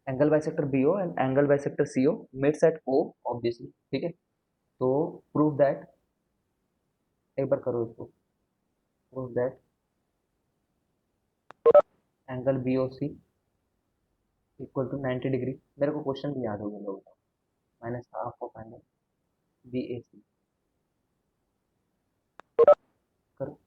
Angle bisector BO and angle bisector CO meets at O obviously, ठीक है। तो prove that, एक बार करो इसको, prove that angle BOC equal to 90 degree. मेरे को क्वेश्चन भी याद हो गया लोगों का, minus half of angle BAC। करो।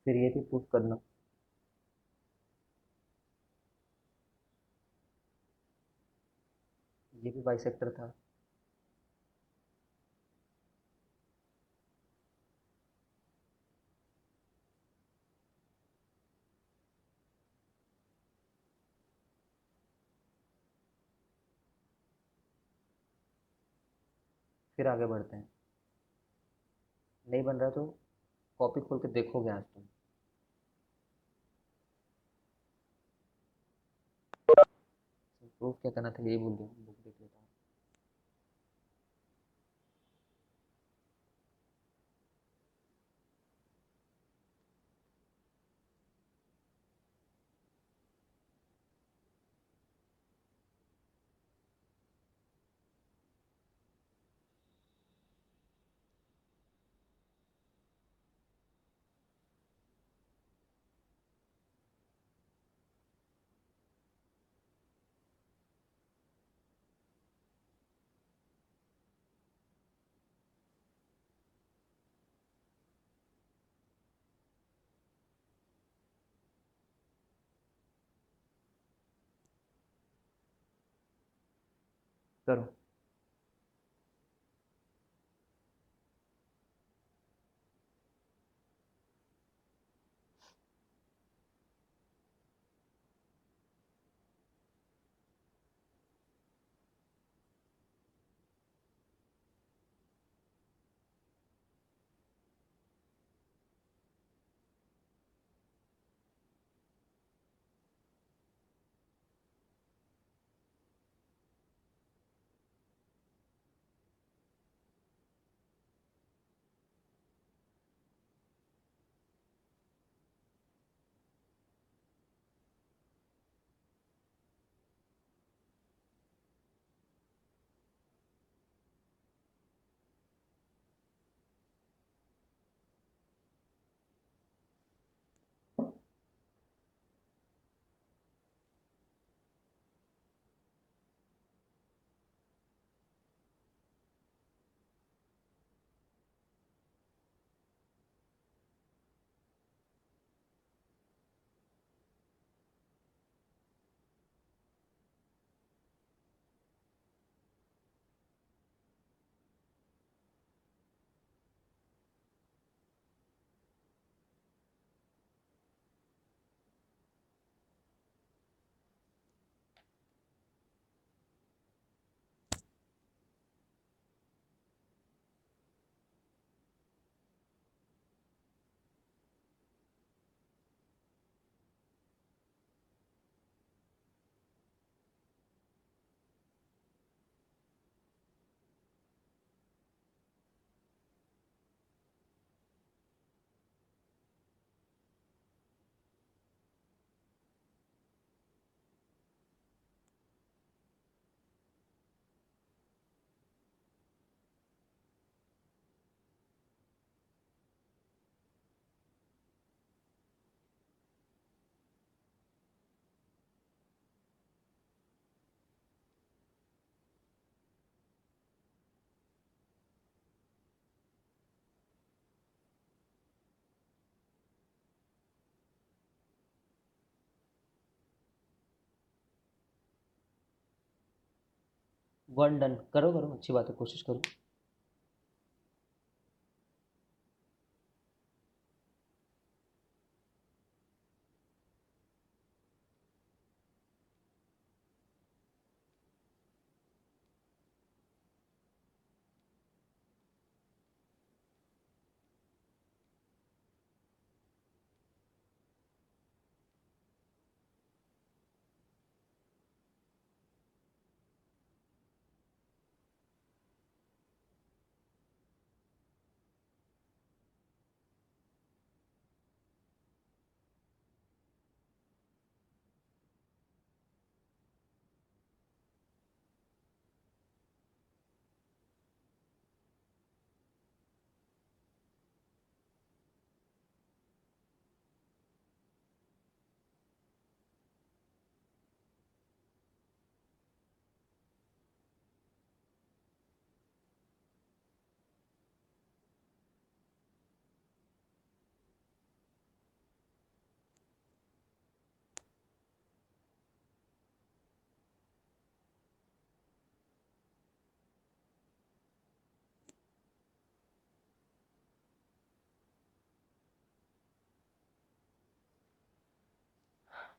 फिर ये भी प्रूव करना, ये भी बाइसेक्टर था। फिर आगे बढ़ते हैं। नहीं बन रहा तो कॉपी खोल के देखोगे आज तुम। प्रूफ क्या करना था यही भूल गया, बुक देख लेता हूँ। करो। वन डन, करो करो, अच्छी बात है, कोशिश करो।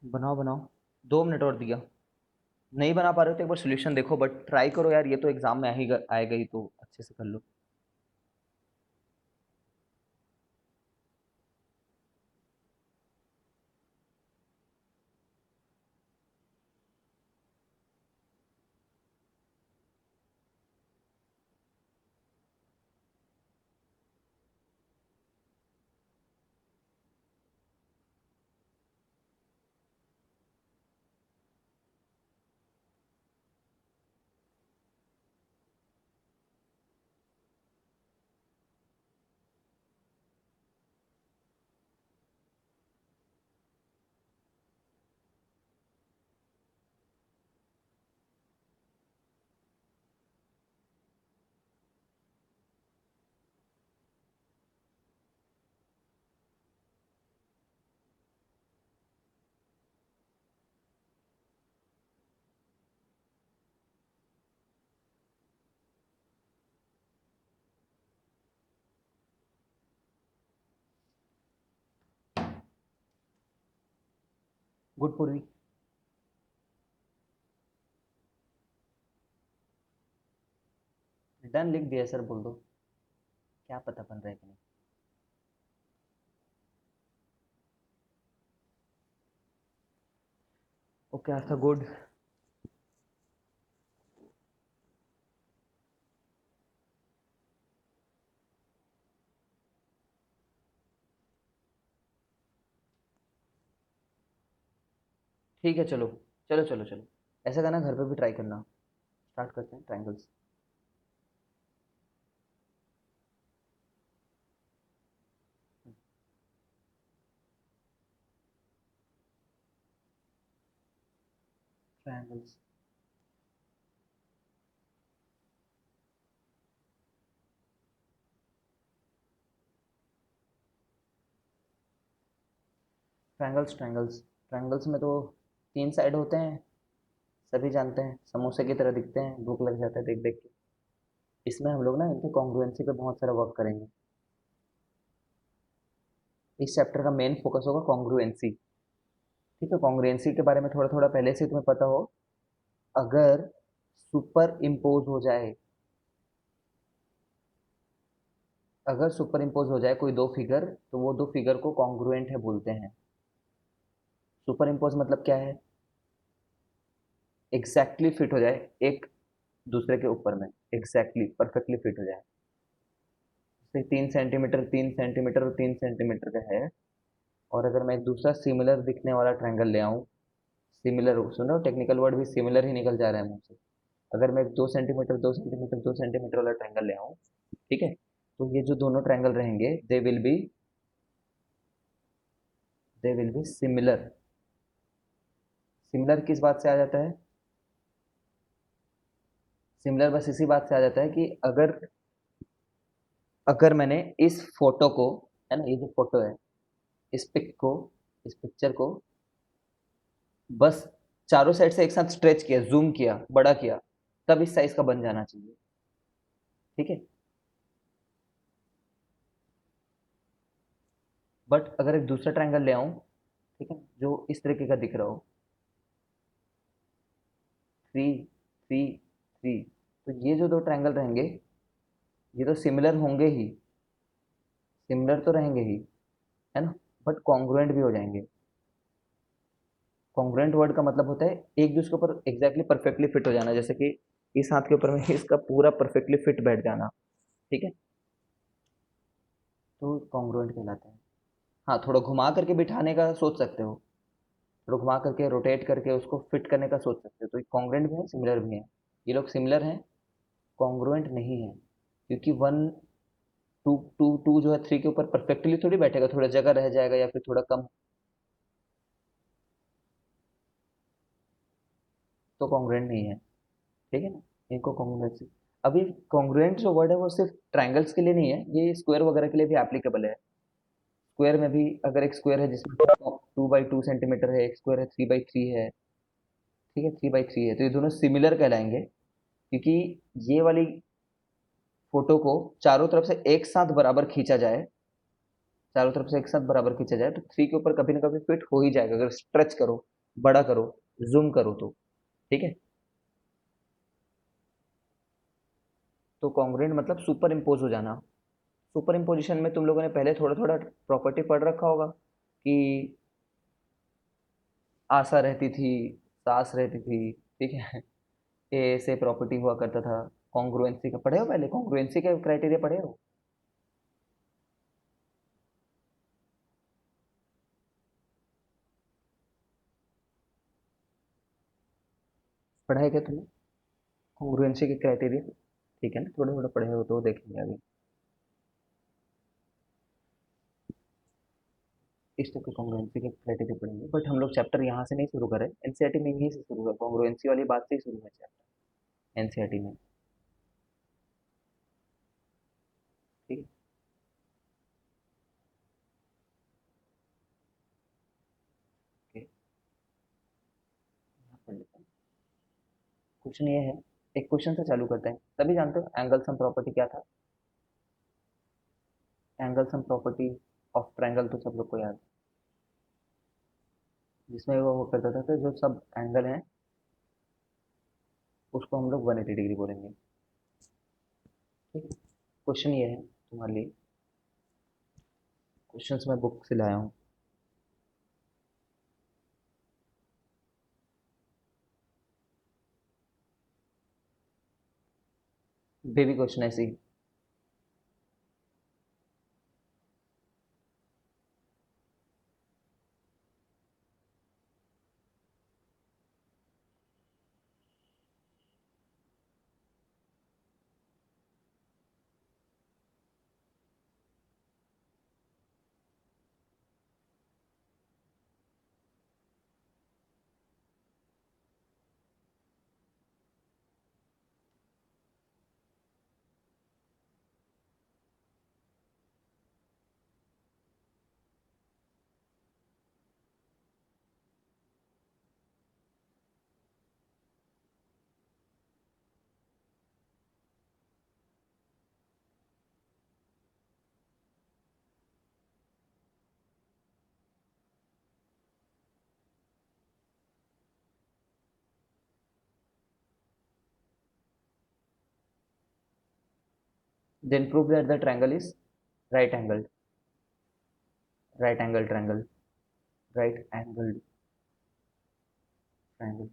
बनाओ बनाओ, 2 मिनट और दिया। नहीं बना पा रहे हो तो एक बार सोल्यूशन देखो, बट ट्राई करो यार, ये तो एग्जाम में आएगा ही, तो अच्छे से कर लो। गुड पूर्वी। डन लिख दिया सर, बोल दो। क्या पता बन रहा है कि नहीं। ओके आस्था, गुड। ठीक है, चलो चलो चलो चलो, ऐसा करना, घर पे भी ट्राई करना। स्टार्ट करते हैं triangles. Triangles. Triangles triangles triangles में तो 3 साइड होते हैं, सभी जानते हैं, समोसे की तरह दिखते हैं, भूख लग जाता है देख देख के। इसमें हम लोग ना इनके कॉन्ग्रुएंसी पे बहुत सारा वर्क करेंगे। इस चैप्टर का मेन फोकस होगा कॉन्ग्रुएंसी। ठीक है, कॉन्ग्रुएंसी के बारे में थोड़ा थोड़ा पहले से तुम्हें पता हो। अगर सुपर इम्पोज हो जाए, अगर सुपर इम्पोज हो जाए कोई दो फिगर, तो वो दो फिगर को कॉन्ग्रुएंट है बोलते हैं। सुपर इम्पोज मतलब क्या है? एग्जैक्टली फिट हो जाए एक दूसरे के ऊपर में, एग्जैक्टली परफेक्टली फिट हो जाए। जैसे 3 सेंटीमीटर 3 सेंटीमीटर और 3 सेंटीमीटर का है, और अगर मैं एक दूसरा सिमिलर दिखने वाला ट्रायंगल ले आऊँ, सिमिलर, सुनो टेक्निकल वर्ड भी सिमिलर ही निकल जा रहा है मुंह से। अगर मैं 2 सेंटीमीटर 2 सेंटीमीटर 2 सेंटीमीटर वाला ट्रायंगल ले आऊँ, ठीक है, तो ये जो दोनों ट्रायंगल रहेंगे, they will be similar. Similar किस बात से आ जाता है? सिमिलर बस इसी बात से आ जाता है कि अगर अगर मैंने इस फोटो को, है ना, ये जो फोटो है, इस पिक को, इस पिक्चर को बस चारों साइड से एक साथ स्ट्रेच किया, जूम किया, बड़ा किया, तब इस साइज का बन जाना चाहिए। ठीक है, बट अगर एक दूसरा ट्रायंगल ले आऊं, ठीक है, जो इस तरीके का दिख रहा हो, 3 3 3, तो ये जो दो ट्रायंगल रहेंगे, ये तो सिमिलर होंगे ही, सिमिलर तो रहेंगे ही, है ना, बट कॉन्ग्रुएंट भी हो जाएंगे। कॉन्ग्रुएंट वर्ड का मतलब होता है एक दूसरे के ऊपर एग्जैक्टली परफेक्टली फिट हो जाना, जैसे कि इस हाथ के ऊपर में इसका पूरा परफेक्टली फिट बैठ जाना। ठीक है, तो कॉन्ग्रुएंट कहलाता है। हाँ, थोड़ा घुमा करके बिठाने का सोच सकते हो, थोड़ा घुमा करके रोटेट करके उसको फिट करने का सोच सकते हो, तो कॉन्ग्रुएंट भी है, सिमिलर भी है। ये लोग सिमिलर हैं, कॉन्ग्रुएंट नहीं है, क्योंकि 1 2 2 2 जो है 3 के ऊपर परफेक्टली थोड़ी बैठेगा, थोड़ा जगह रह जाएगा या फिर थोड़ा कम, तो कॉन्ग्रुएंट नहीं है। ठीक है ना, इनको कॉन्ग्रुएंसी। अभी कॉन्ग्रुएंट जो वर्ड है वो सिर्फ ट्रायंगल्स के लिए नहीं है, ये स्क्वायर वगैरह के लिए भी एप्लीकेबल है। स्क्वायर में भी अगर एक स्क्वायर है जिसमें 2 बाई 2 सेंटीमीटर है, एक स्क्वायर है 3 बाई 3 है, ठीक है, 3 बाई 3 है, तो ये दोनों सिमिलर कहलाएंगे, क्योंकि ये वाली फोटो को चारों तरफ से एक साथ बराबर खींचा जाए, चारों तरफ से एक साथ बराबर खींचा जाए, तो 3 के ऊपर कभी ना कभी फिट हो ही जाएगा, अगर स्ट्रेच करो बड़ा करो, जूम करो तो, ठीक है। तो कॉन्ग्रुएंट मतलब सुपर इम्पोज हो जाना। सुपर इम्पोजिशन में तुम लोगों ने पहले थोड़ा थोड़ा प्रॉपर्टी पढ़ रखा होगा कि आशा रहती थी, सास रहती थी, ठीक है। ए से प्रॉपर्टी हुआ करता था। कॉन्ग्रुएंसी का पढ़े हो, पहले कॉन्ग्रुएंसी के क्राइटेरिया पढ़े हो? पढ़ा है क्या तुमने कॉन्ग्रुएंसी के क्राइटेरिया? ठीक है ना, थोड़ा थोड़ा पढ़े हो तो देखेंगे अभी। इस टाइप के कॉन्ग्रुएंसी के क्राइटेरिया पढ़ेंगे, बट हम लोग चैप्टर यहाँ से नहीं शुरू करें, एनसीईआरटी में यहीं से शुरू है, कॉन्ग्रुएंसी वाली बात से ही शुरू है चैप्टर एनसीईआरटी में। ठीक है, ओके, यहाँ पढ़ लेते हैं। क्वेश्चन ये है, एक क्वेश्चन से चालू करते हैं। सभी जानते हो एंगल सम प्रॉपर्टी क्या था? Angle sum property of triangle तो सब लोग को याद है, जिसमें वो करता था कि जो सब एंगल हैं उसको हम लोग 180 डिग्री बोलेंगे। ठीक है, क्वेश्चन ये है तुम्हारे लिए, क्वेश्चंस मैं बुक से लाया हूँ। बेबी क्वेश्चन ऐसे ही। Then prove that the triangle is right angle, right angle triangle, right angle triangle.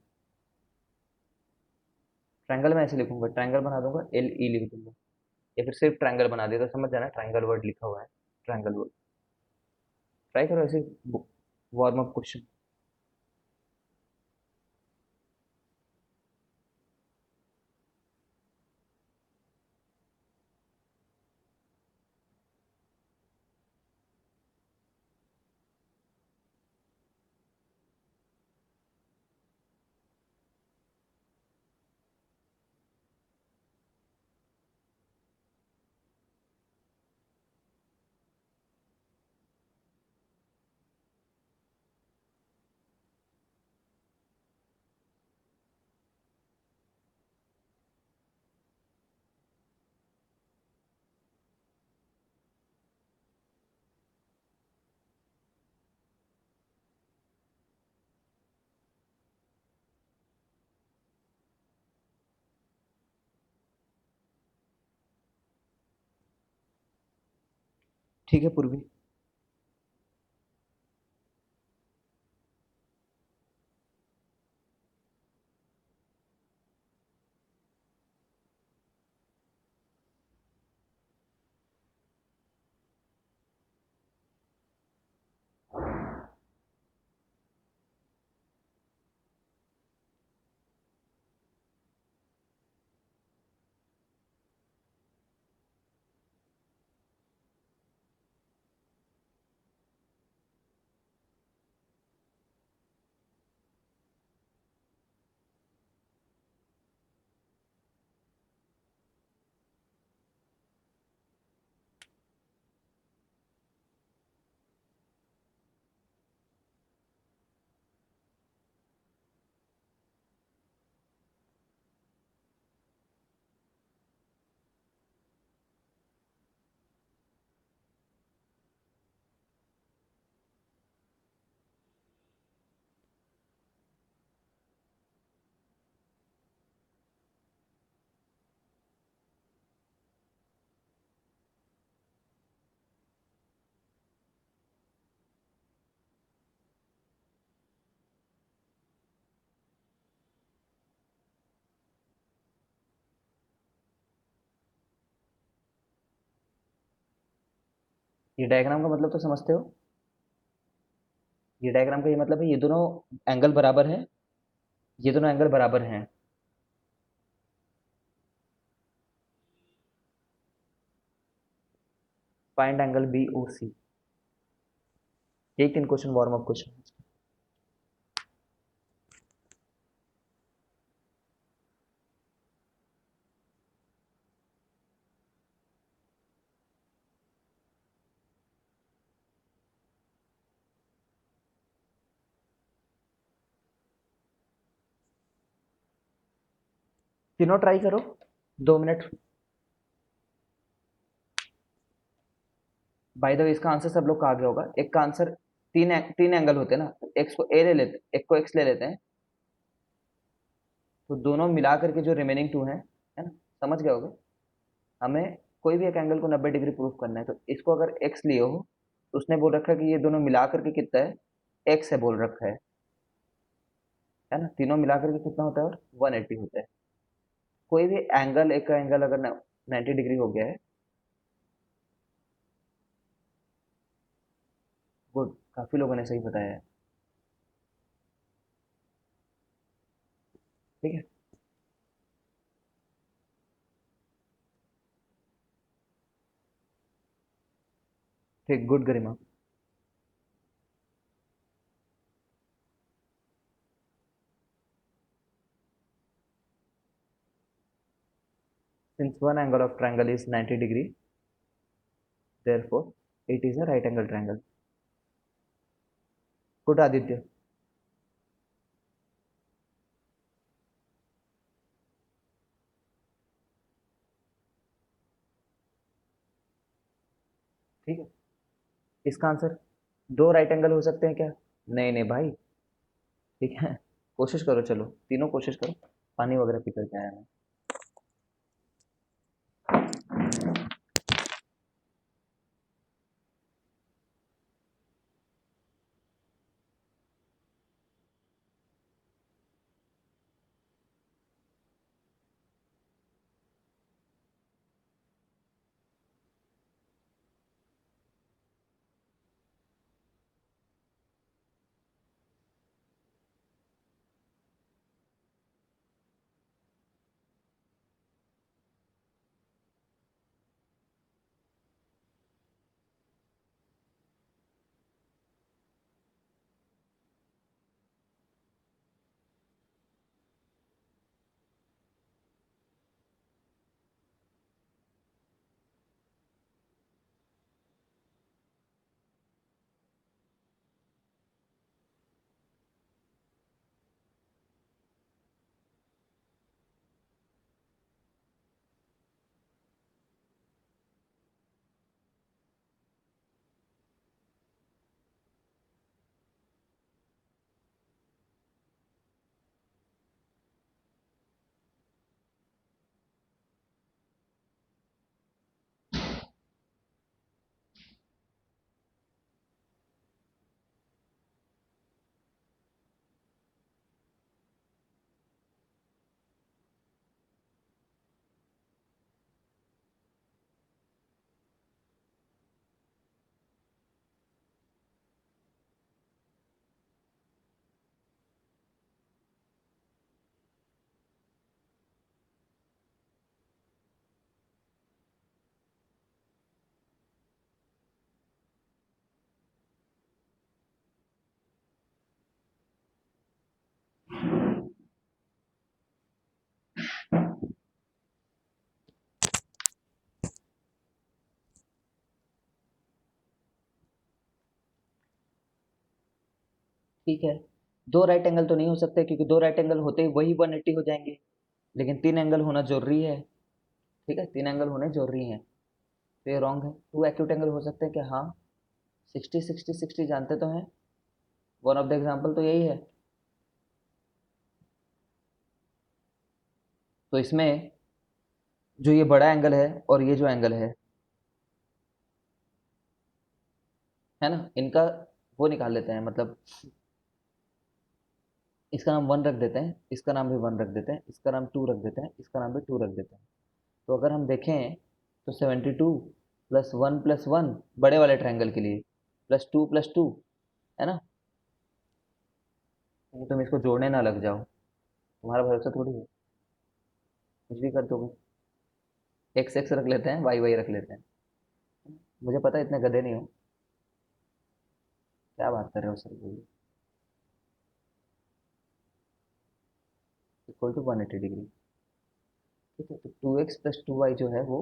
Triangle मैं ऐसे लिखूंगा, ट्रायंगल बना दूंगा, एल ई लिख दूंगा, या फिर सिर्फ ट्रायंगल बना दिया तो समझ जाना ट्रायंगल वर्ड लिखा हुआ है, ट्रायंगल वर्ड। ट्राई करो ऐसे वार्म अप क्वेश्चन। ठीक है पूर्वी। ये डायग्राम का मतलब तो समझते हो? ये डायग्राम का ये मतलब है ये दोनों एंगल बराबर है, ये दोनों एंगल बराबर हैं। फाइंड एंगल बी ओ सी। एक 3 क्वेश्चन वार्म अप क्वेश्चन। तीनों ट्राई करो, 2 मिनट। बाय द वे इसका आंसर सब लोग का आ गया होगा। एक का आंसर तीन एंगल होते हैं ना, एक्स को ए ले लेते, एक को एक्स ले लेते हैं, तो दोनों मिला करके जो रिमेनिंग 2 हैं, है ना, समझ गए होगे। हमें कोई भी एक एंगल को 90 डिग्री प्रूफ करना है, तो इसको अगर एक्स लिए हो तो उसने बोल रखा है कि ये दोनों मिला करके कितना है, एक्स है बोल रखा है ना, तीनों मिला करके कितना होता है और 180 होता है। कोई भी एंगल, एक का एंगल अगर 90 डिग्री हो गया है, गुड, काफी लोगों ने सही बताया है। ठीक है, ठीक, good Garima. Since one angle of triangle is 90 degree, therefore it is a right angle triangle. Good, Aditya. ठीक है, इसका आंसर दो राइट एंगल हो सकते हैं क्या? नहीं नहीं भाई। ठीक है, कोशिश करो, चलो तीनों कोशिश करो। पानी वगैरह पी करके आया मैं। ठीक है, दो राइट एंगल तो नहीं हो सकते, क्योंकि दो राइट एंगल होते ही वही 180 हो जाएंगे। लेकिन तीन एंगल होना जरूरी है। ठीक है, तीन एंगल होने जरूरी है, तो ये रॉन्ग है। टू एक्यूट एंगल हो सकते हैं क्या? हाँ, 60 60 60 जानते तो हैं। वन ऑफ द एग्जाम्पल तो यही है। तो इसमें जो ये बड़ा एंगल है और ये जो एंगल है ना, इनका वो निकाल लेते हैं, मतलब इसका नाम 1 रख देते हैं, इसका नाम भी 1 रख देते हैं, इसका नाम 2 रख देते हैं, इसका नाम भी 2 रख देते हैं। तो अगर हम देखें तो 72 प्लस वन बड़े वाले ट्रायंगल के लिए, प्लस टू, है ना। ये तुम इसको जोड़ने ना लग जाओ, तुम्हारा भरोसा थोड़ी है, कुछ भी कर दोगे। एक्स एक्स रख लेते हैं, वाई वाई रख लेते हैं। मुझे पता है इतने गधे नहीं हो। क्या बात कर रहे हो सर, बोलिए। Equal to 180 degree. ठीक है, तो 2x + 2y जो है वो,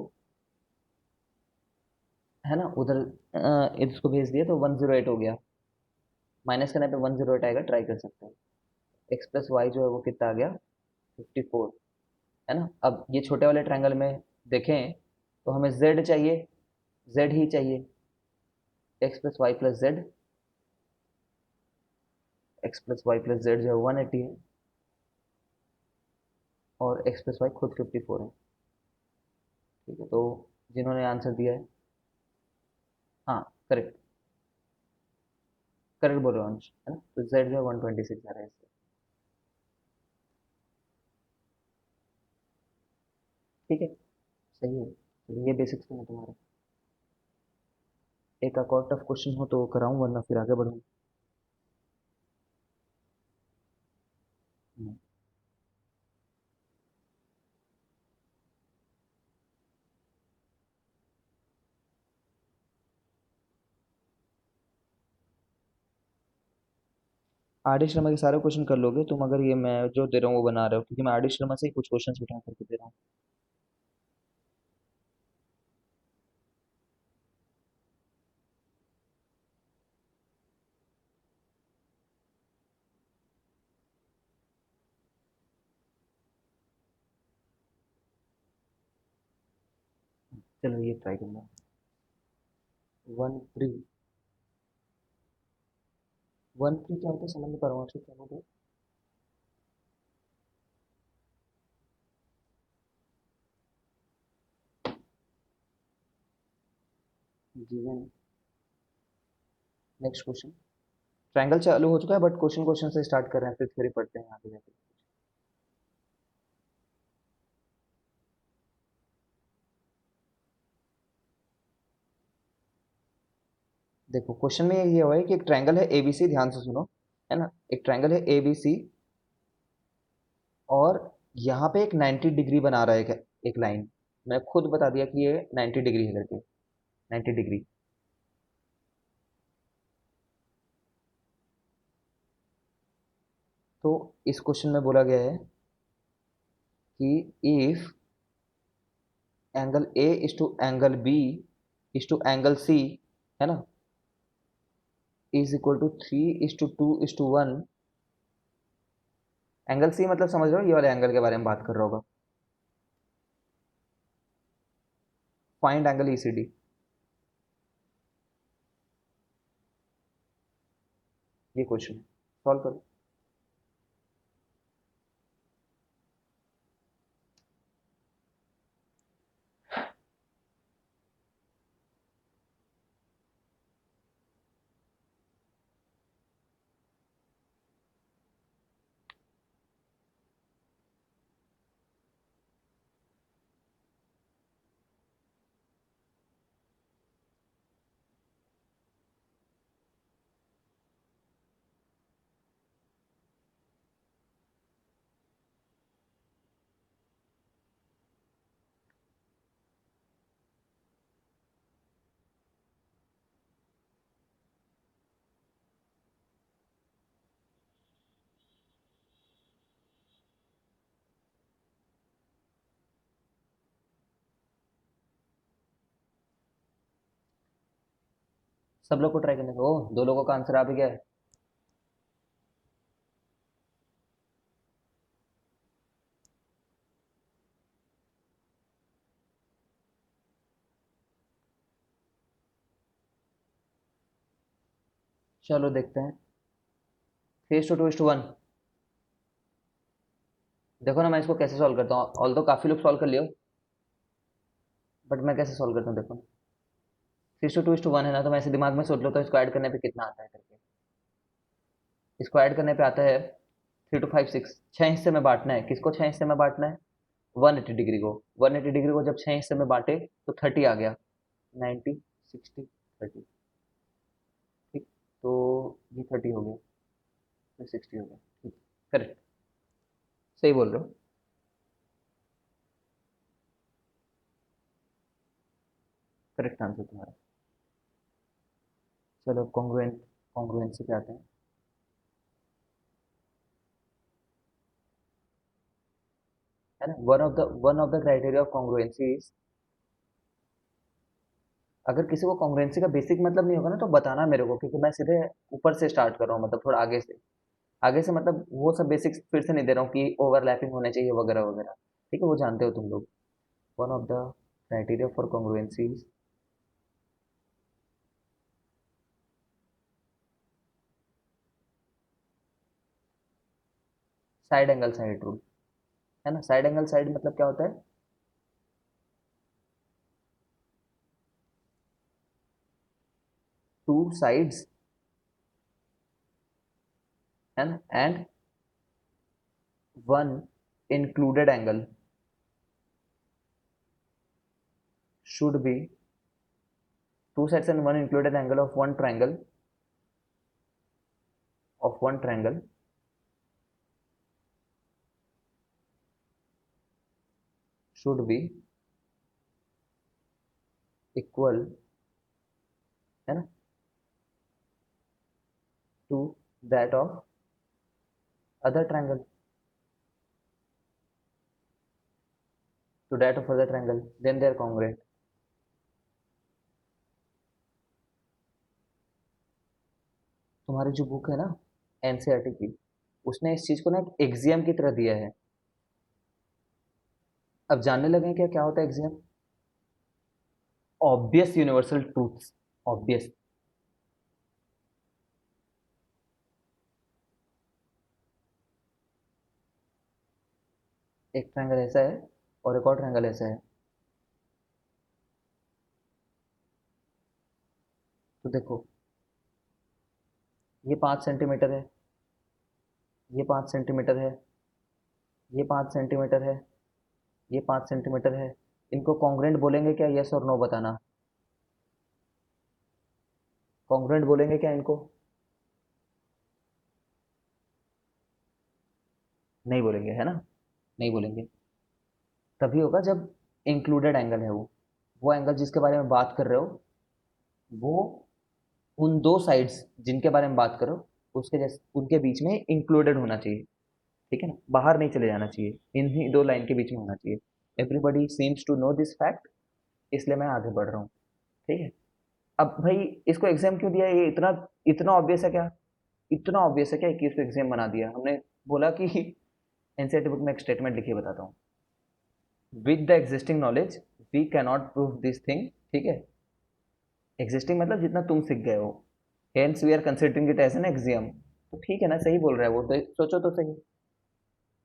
है ना, उधर इसको भेज दिया तो 108 हो गया। माइनस करने पे 108 आएगा, ट्राई कर सकते हैं। एक्स प्लस वाई जो है वो कितना आ गया, 54, है ना। अब ये छोटे वाले ट्रायंगल में देखें तो हमें z चाहिए, z ही चाहिए। x + y + z, x + y + z जो है 180 है, और x + y खुद 54 है। ठीक है, तो जिन्होंने आंसर दिया है, हाँ करेक्ट, करेक्ट बोल रहे हो अंश, है ना। तो z जो है 126 आ रहा है इससे। ठीक है, सही है। तो ये बेसिक्स में है तुम्हारे। एक और टफ क्वेश्चन हो तो कराऊं, वरना फिर आगे बढ़ूं। हम्म। आर डी शर्मा के सारे क्वेश्चन कर लोगे तुम, अगर ये मैं जो दे रहा हूँ वो बना रहे हो, क्योंकि मैं आर डी शर्मा से ही कुछ क्वेश्चन उठा करके दे रहा हूँ। चलो ये ट्राई करूंगा। 1 3, 1 3 क्या होता है समझ नहीं पा रहा हूँ, क्या होता है। Given, next question. ट्रायंगल चालू हो चुका है, बट क्वेश्चन क्वेश्चन से स्टार्ट कर रहे हैं, फिर थ्योरी पढ़ते हैं आगे जाके। देखो क्वेश्चन में ये हुआ है कि एक ट्रायंगल है एबीसी, ध्यान से सुनो, है ना। एक ट्रायंगल है एबीसी, और यहाँ पे एक 90 डिग्री बना रहा है एक लाइन। मैं खुद बता दिया कि ये 90 डिग्री है करके, 90 डिग्री। तो इस क्वेश्चन में बोला गया है कि if angle A is to angle B is to angle C, है ना, is equal to 3:2:1। Angle C मतलब समझ रहे हो, ये वाले एंगल के बारे में बात कर रहा होगा। Find angle ECD. ये क्वेश्चन है, सॉल्व करो। सब लोग को ट्राई करने दो, दो लोगों का आंसर आ भी गया है। चलो देखते हैं। 3:2:1। देखो ना मैं इसको कैसे सॉल्व करता हूँ, ऑल तो काफी लोग सॉल्व कर लियो, बट मैं कैसे सॉल्व करता हूँ देखो। 3:2:1 है ना, तो मैं ऐसे दिमाग में सोच लो तो इसको ऐड करने पे कितना आता है करके। इसको ऐड करने पे आता है 3 2 5 6, 6 हिस्से में बांटना है। किसको 6 हिस्से में बांटना है, 180 डिग्री को। 180 डिग्री को जब 6 हिस्से में बांटे तो 30 आ गया। 90, 60, 30। ठीक, तो ये 30 हो गया, फिर 60 हो गया। ठीक, करेक्ट, सही बोल रहे हो। करेक्ट आंसर तुम्हारा। चलो कॉन्ग्रुएंसी पे आते हैं। है ना, one of the criteria of congruency is, अगर किसी को कॉन्ग्रुएंसी का बेसिक मतलब नहीं होगा ना तो बताना मेरे को, क्योंकि मैं सीधे ऊपर से स्टार्ट कर रहा हूँ, मतलब थोड़ा आगे से मतलब वो सब बेसिक्स फिर से नहीं दे रहा हूँ कि ओवरलैपिंग होने चाहिए वगैरह वगैरह। ठीक है, वो जानते हो तुम लोग। One of the criteria for congruency, side angle side rule. है ना, साइड एंगल साइड मतलब क्या होता है? टू साइड्स, है ना, and one included angle should be, two sides and one included angle of one triangle should be equal, है ना, to that of other triangle, to that of other triangle, then they are congruent. तुम्हारी जो book है ना NCERT की, उसने इस चीज को ना एक एक्सियम की तरह दिया है। अब जानने लगे हैं क्या क्या होता है axiom? Obvious universal truths, obvious. एक ट्रायंगल ऐसा है और एक और ट्रायंगल ऐसा है, तो देखो, ये 5 सेंटीमीटर है, ये 5 सेंटीमीटर है, ये 5 सेंटीमीटर है, ये 5 सेंटीमीटर है। इनको कॉन्ग्रुएंट बोलेंगे क्या? यस और नो बताना। कॉन्ग्रुएंट बोलेंगे क्या इनको? नहीं बोलेंगे, है ना, नहीं बोलेंगे। तभी होगा जब इंक्लूडेड एंगल है वो एंगल जिसके बारे में बात कर रहे हो, वो उन दो साइड्स जिनके बारे में बात करो उसके जैसे उनके बीच में इंक्लूडेड होना चाहिए। ठीक है ना, बाहर नहीं चले जाना चाहिए, इन्हीं दो लाइन के बीच में होना चाहिए। Everybody seems to know this fact, इसलिए मैं आगे बढ़ रहा हूँ। ठीक है। अब भाई, इसको एग्जाम क्यों दिया? ये इतना इतना ऑब्वियस है क्या? इतना ऑब्वियस है क्या कि इसको एग्जाम बना दिया हमने? बोला कि एनसीईआरटी बुक में एक स्टेटमेंट लिखिए, बताता हूँ। With the existing knowledge we cannot prove this thing. ठीक है, एग्जिस्टिंग मतलब जितना तुम सीख गए हो, hence we are considering it as an axiom. तो ठीक है ना, सही बोल रहा है वो, तो सोचो तो सही।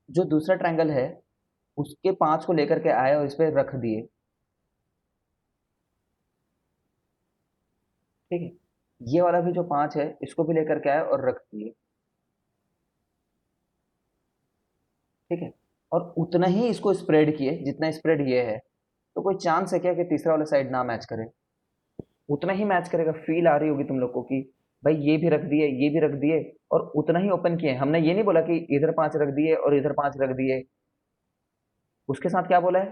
जो दूसरा ट्रायंगल है उसके 5 को लेकर के आए और इस पे रख दिए। ठीक है, ये वाला भी जो 5 है इसको भी लेकर के आए और रख दिए। ठीक है, और उतना ही इसको स्प्रेड किए जितना स्प्रेड ये है। तो कोई चांस है क्या कि तीसरा वाला साइड ना मैच करे? उतना ही मैच करेगा। फील आ रही होगी तुम लोग को कि भाई ये भी रख दिए, ये भी रख दिए, और उतना ही ओपन किए। हमने ये नहीं बोला कि इधर 5 रख दिए और इधर 5 रख दिए। उसके साथ क्या बोला है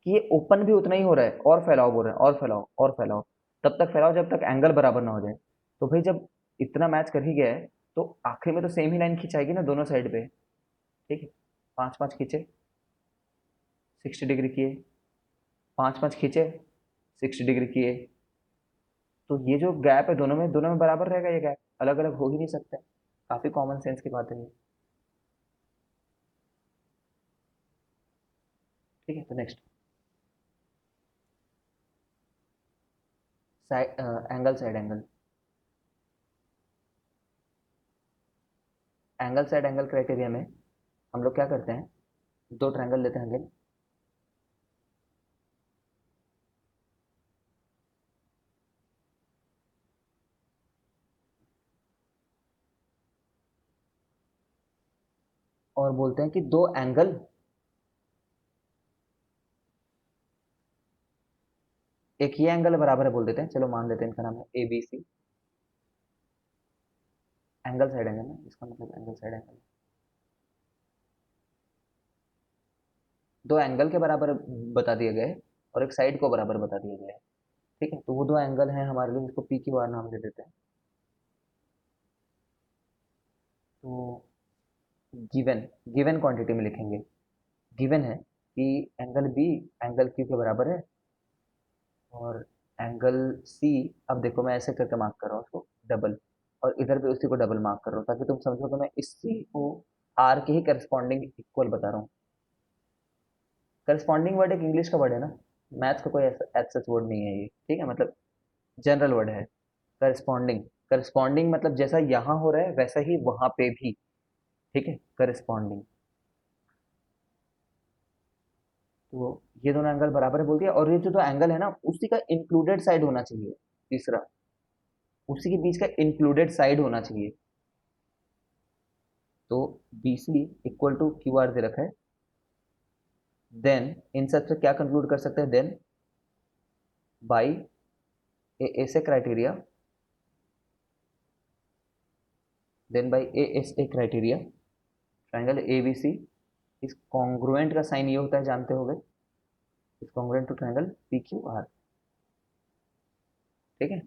कि ये ओपन भी उतना ही हो रहा है, और फैलाओ बोल रहे हैं, और फैलाओ और फैलाओ। तब तक फैलाओ जब तक एंगल बराबर ना हो जाए। तो भाई जब इतना मैच कर ही गया है तो आखिर में तो सेम ही लाइन खिंचाएगी ना दोनों साइड पे। ठीक है, 5 5 खींचे, 60 डिग्री किए, 5 5 खींचे, 60 डिग्री किए। तो ये जो गैप है दोनों में बराबर रहेगा। ये गैप अलग अलग हो ही नहीं सकता। काफी कॉमन सेंस की बात है ये। ठीक है, तो next, side angle side angle. Angle side angle criteria में हम लोग क्या करते हैं, दो ट्रायंगल लेते हैं अगेन, और बोलते हैं कि दो एंगल एक ये एंगल बराबर है बोल देते हैं, चलो मान लेते हैं इनका नाम है A B C. Angle side angle ना, इसका मतलब एंगल साइड एंगल। दो एंगल के बराबर बता दिए गए और एक साइड को बराबर बता दिया गया है। ठीक है, तो वो दो एंगल हैं हमारे लिए, इसको पी क्यू आर नाम दे देते हैं। तो गिवन गिवन क्वांटिटी में लिखेंगे। गिवन है कि एंगल बी एंगल क्यू के बराबर है, और एंगल सी, अब देखो मैं ऐसे करके मार्क कर रहा हूँ उसको डबल, और इधर भी उसी को डबल मार्क कर रहा हूँ ताकि तुम समझो कि मैं इस सी को आर के ही करस्पॉन्डिंग इक्वल बता रहा हूँ। करस्पॉन्डिंग वर्ड एक इंग्लिश का वर्ड है ना, मैथ्स का कोई ऐसा सच वर्ड नहीं है ये, ठीक है, मतलब जनरल वर्ड है। करस्पॉन्डिंग, करस्पॉन्डिंग मतलब जैसा यहाँ हो रहा है वैसा ही वहां पे भी, ठीक है, करस्पॉन्डिंग। तो ये दोनों एंगल बराबर है बोल दिया, और ये जो दो एंगल है ना उसी का इंक्लूडेड साइड होना चाहिए। तीसरा, उसी के बीच का इंक्लूडेड साइड होना चाहिए। तो B C equal to Q R दे रखा है। देन इन सब से क्या कंक्लूड कर सकते हैं, देन बाई ए ऐसे criteria, then by A S A criteria triangle A B C is congruent का साइन ये होता है, जानते हो गए, is congruent to triangle P Q R. ठीक है,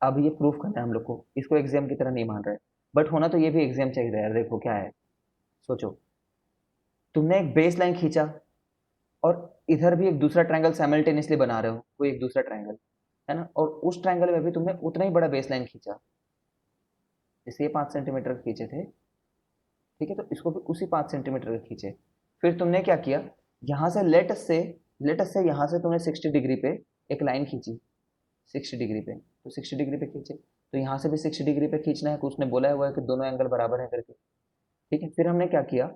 अब ये प्रूफ करना है हम लोग को, इसको एग्जाम की तरह नहीं मान रहे, बट होना तो ये भी एग्जाम चाहिए यार। देखो क्या है, सोचो, तुमने एक बेस लाइन खींचा और इधर भी एक दूसरा ट्रायंगल साइमल्टेनियसली बना रहे हो, कोई एक दूसरा ट्रायंगल है ना, और उस ट्रायंगल में भी तुमने उतना ही बड़ा बेस लाइन खींचा, जैसे ये 5 सेंटीमीटर खींचे थे, ठीक है, तो इसको भी उसी 5 सेंटीमीटर का खींचे। फिर तुमने क्या किया, यहाँ से लेटस से यहाँ से तुमने 60 डिग्री पे एक लाइन खींची, 60 डिग्री पे, तो 60 डिग्री पे खींचे, तो यहाँ से भी 60 डिग्री पे खींचना है, उसने बोला हुआ है कि दोनों एंगल बराबर है करके। ठीक है, फिर हमने क्या किया,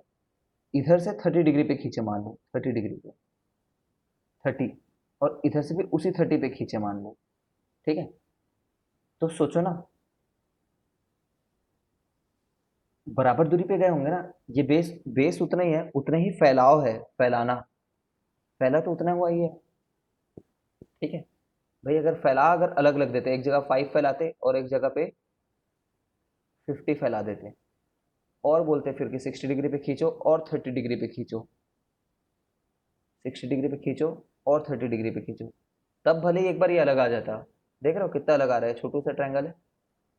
इधर से 30 डिग्री पे खींचे, मान लो 30 डिग्री पे, 30, और इधर से भी उसी 30 पे खींचे मान लो। ठीक है, तो सोचो ना, बराबर दूरी पे गए होंगे ना, ये बेस बेस उतना ही है, उतना ही फैलाव है, फैलाना, फैला तो उतना हुआ ही है। ठीक है भाई, अगर फैला अगर अलग अलग देते, एक जगह 5 फैलाते और एक जगह पे 50 फैला देते, और बोलते फिर कि 60 डिग्री पे खींचो और 30 डिग्री पे खींचो, 60 डिग्री पे खींचो और 30 डिग्री पे खींचो, तब भले ही एक बार ये अलग आ जाता। देख रहे हो कितना अलग आ रहा है, छोटू सा ट्रायंगल है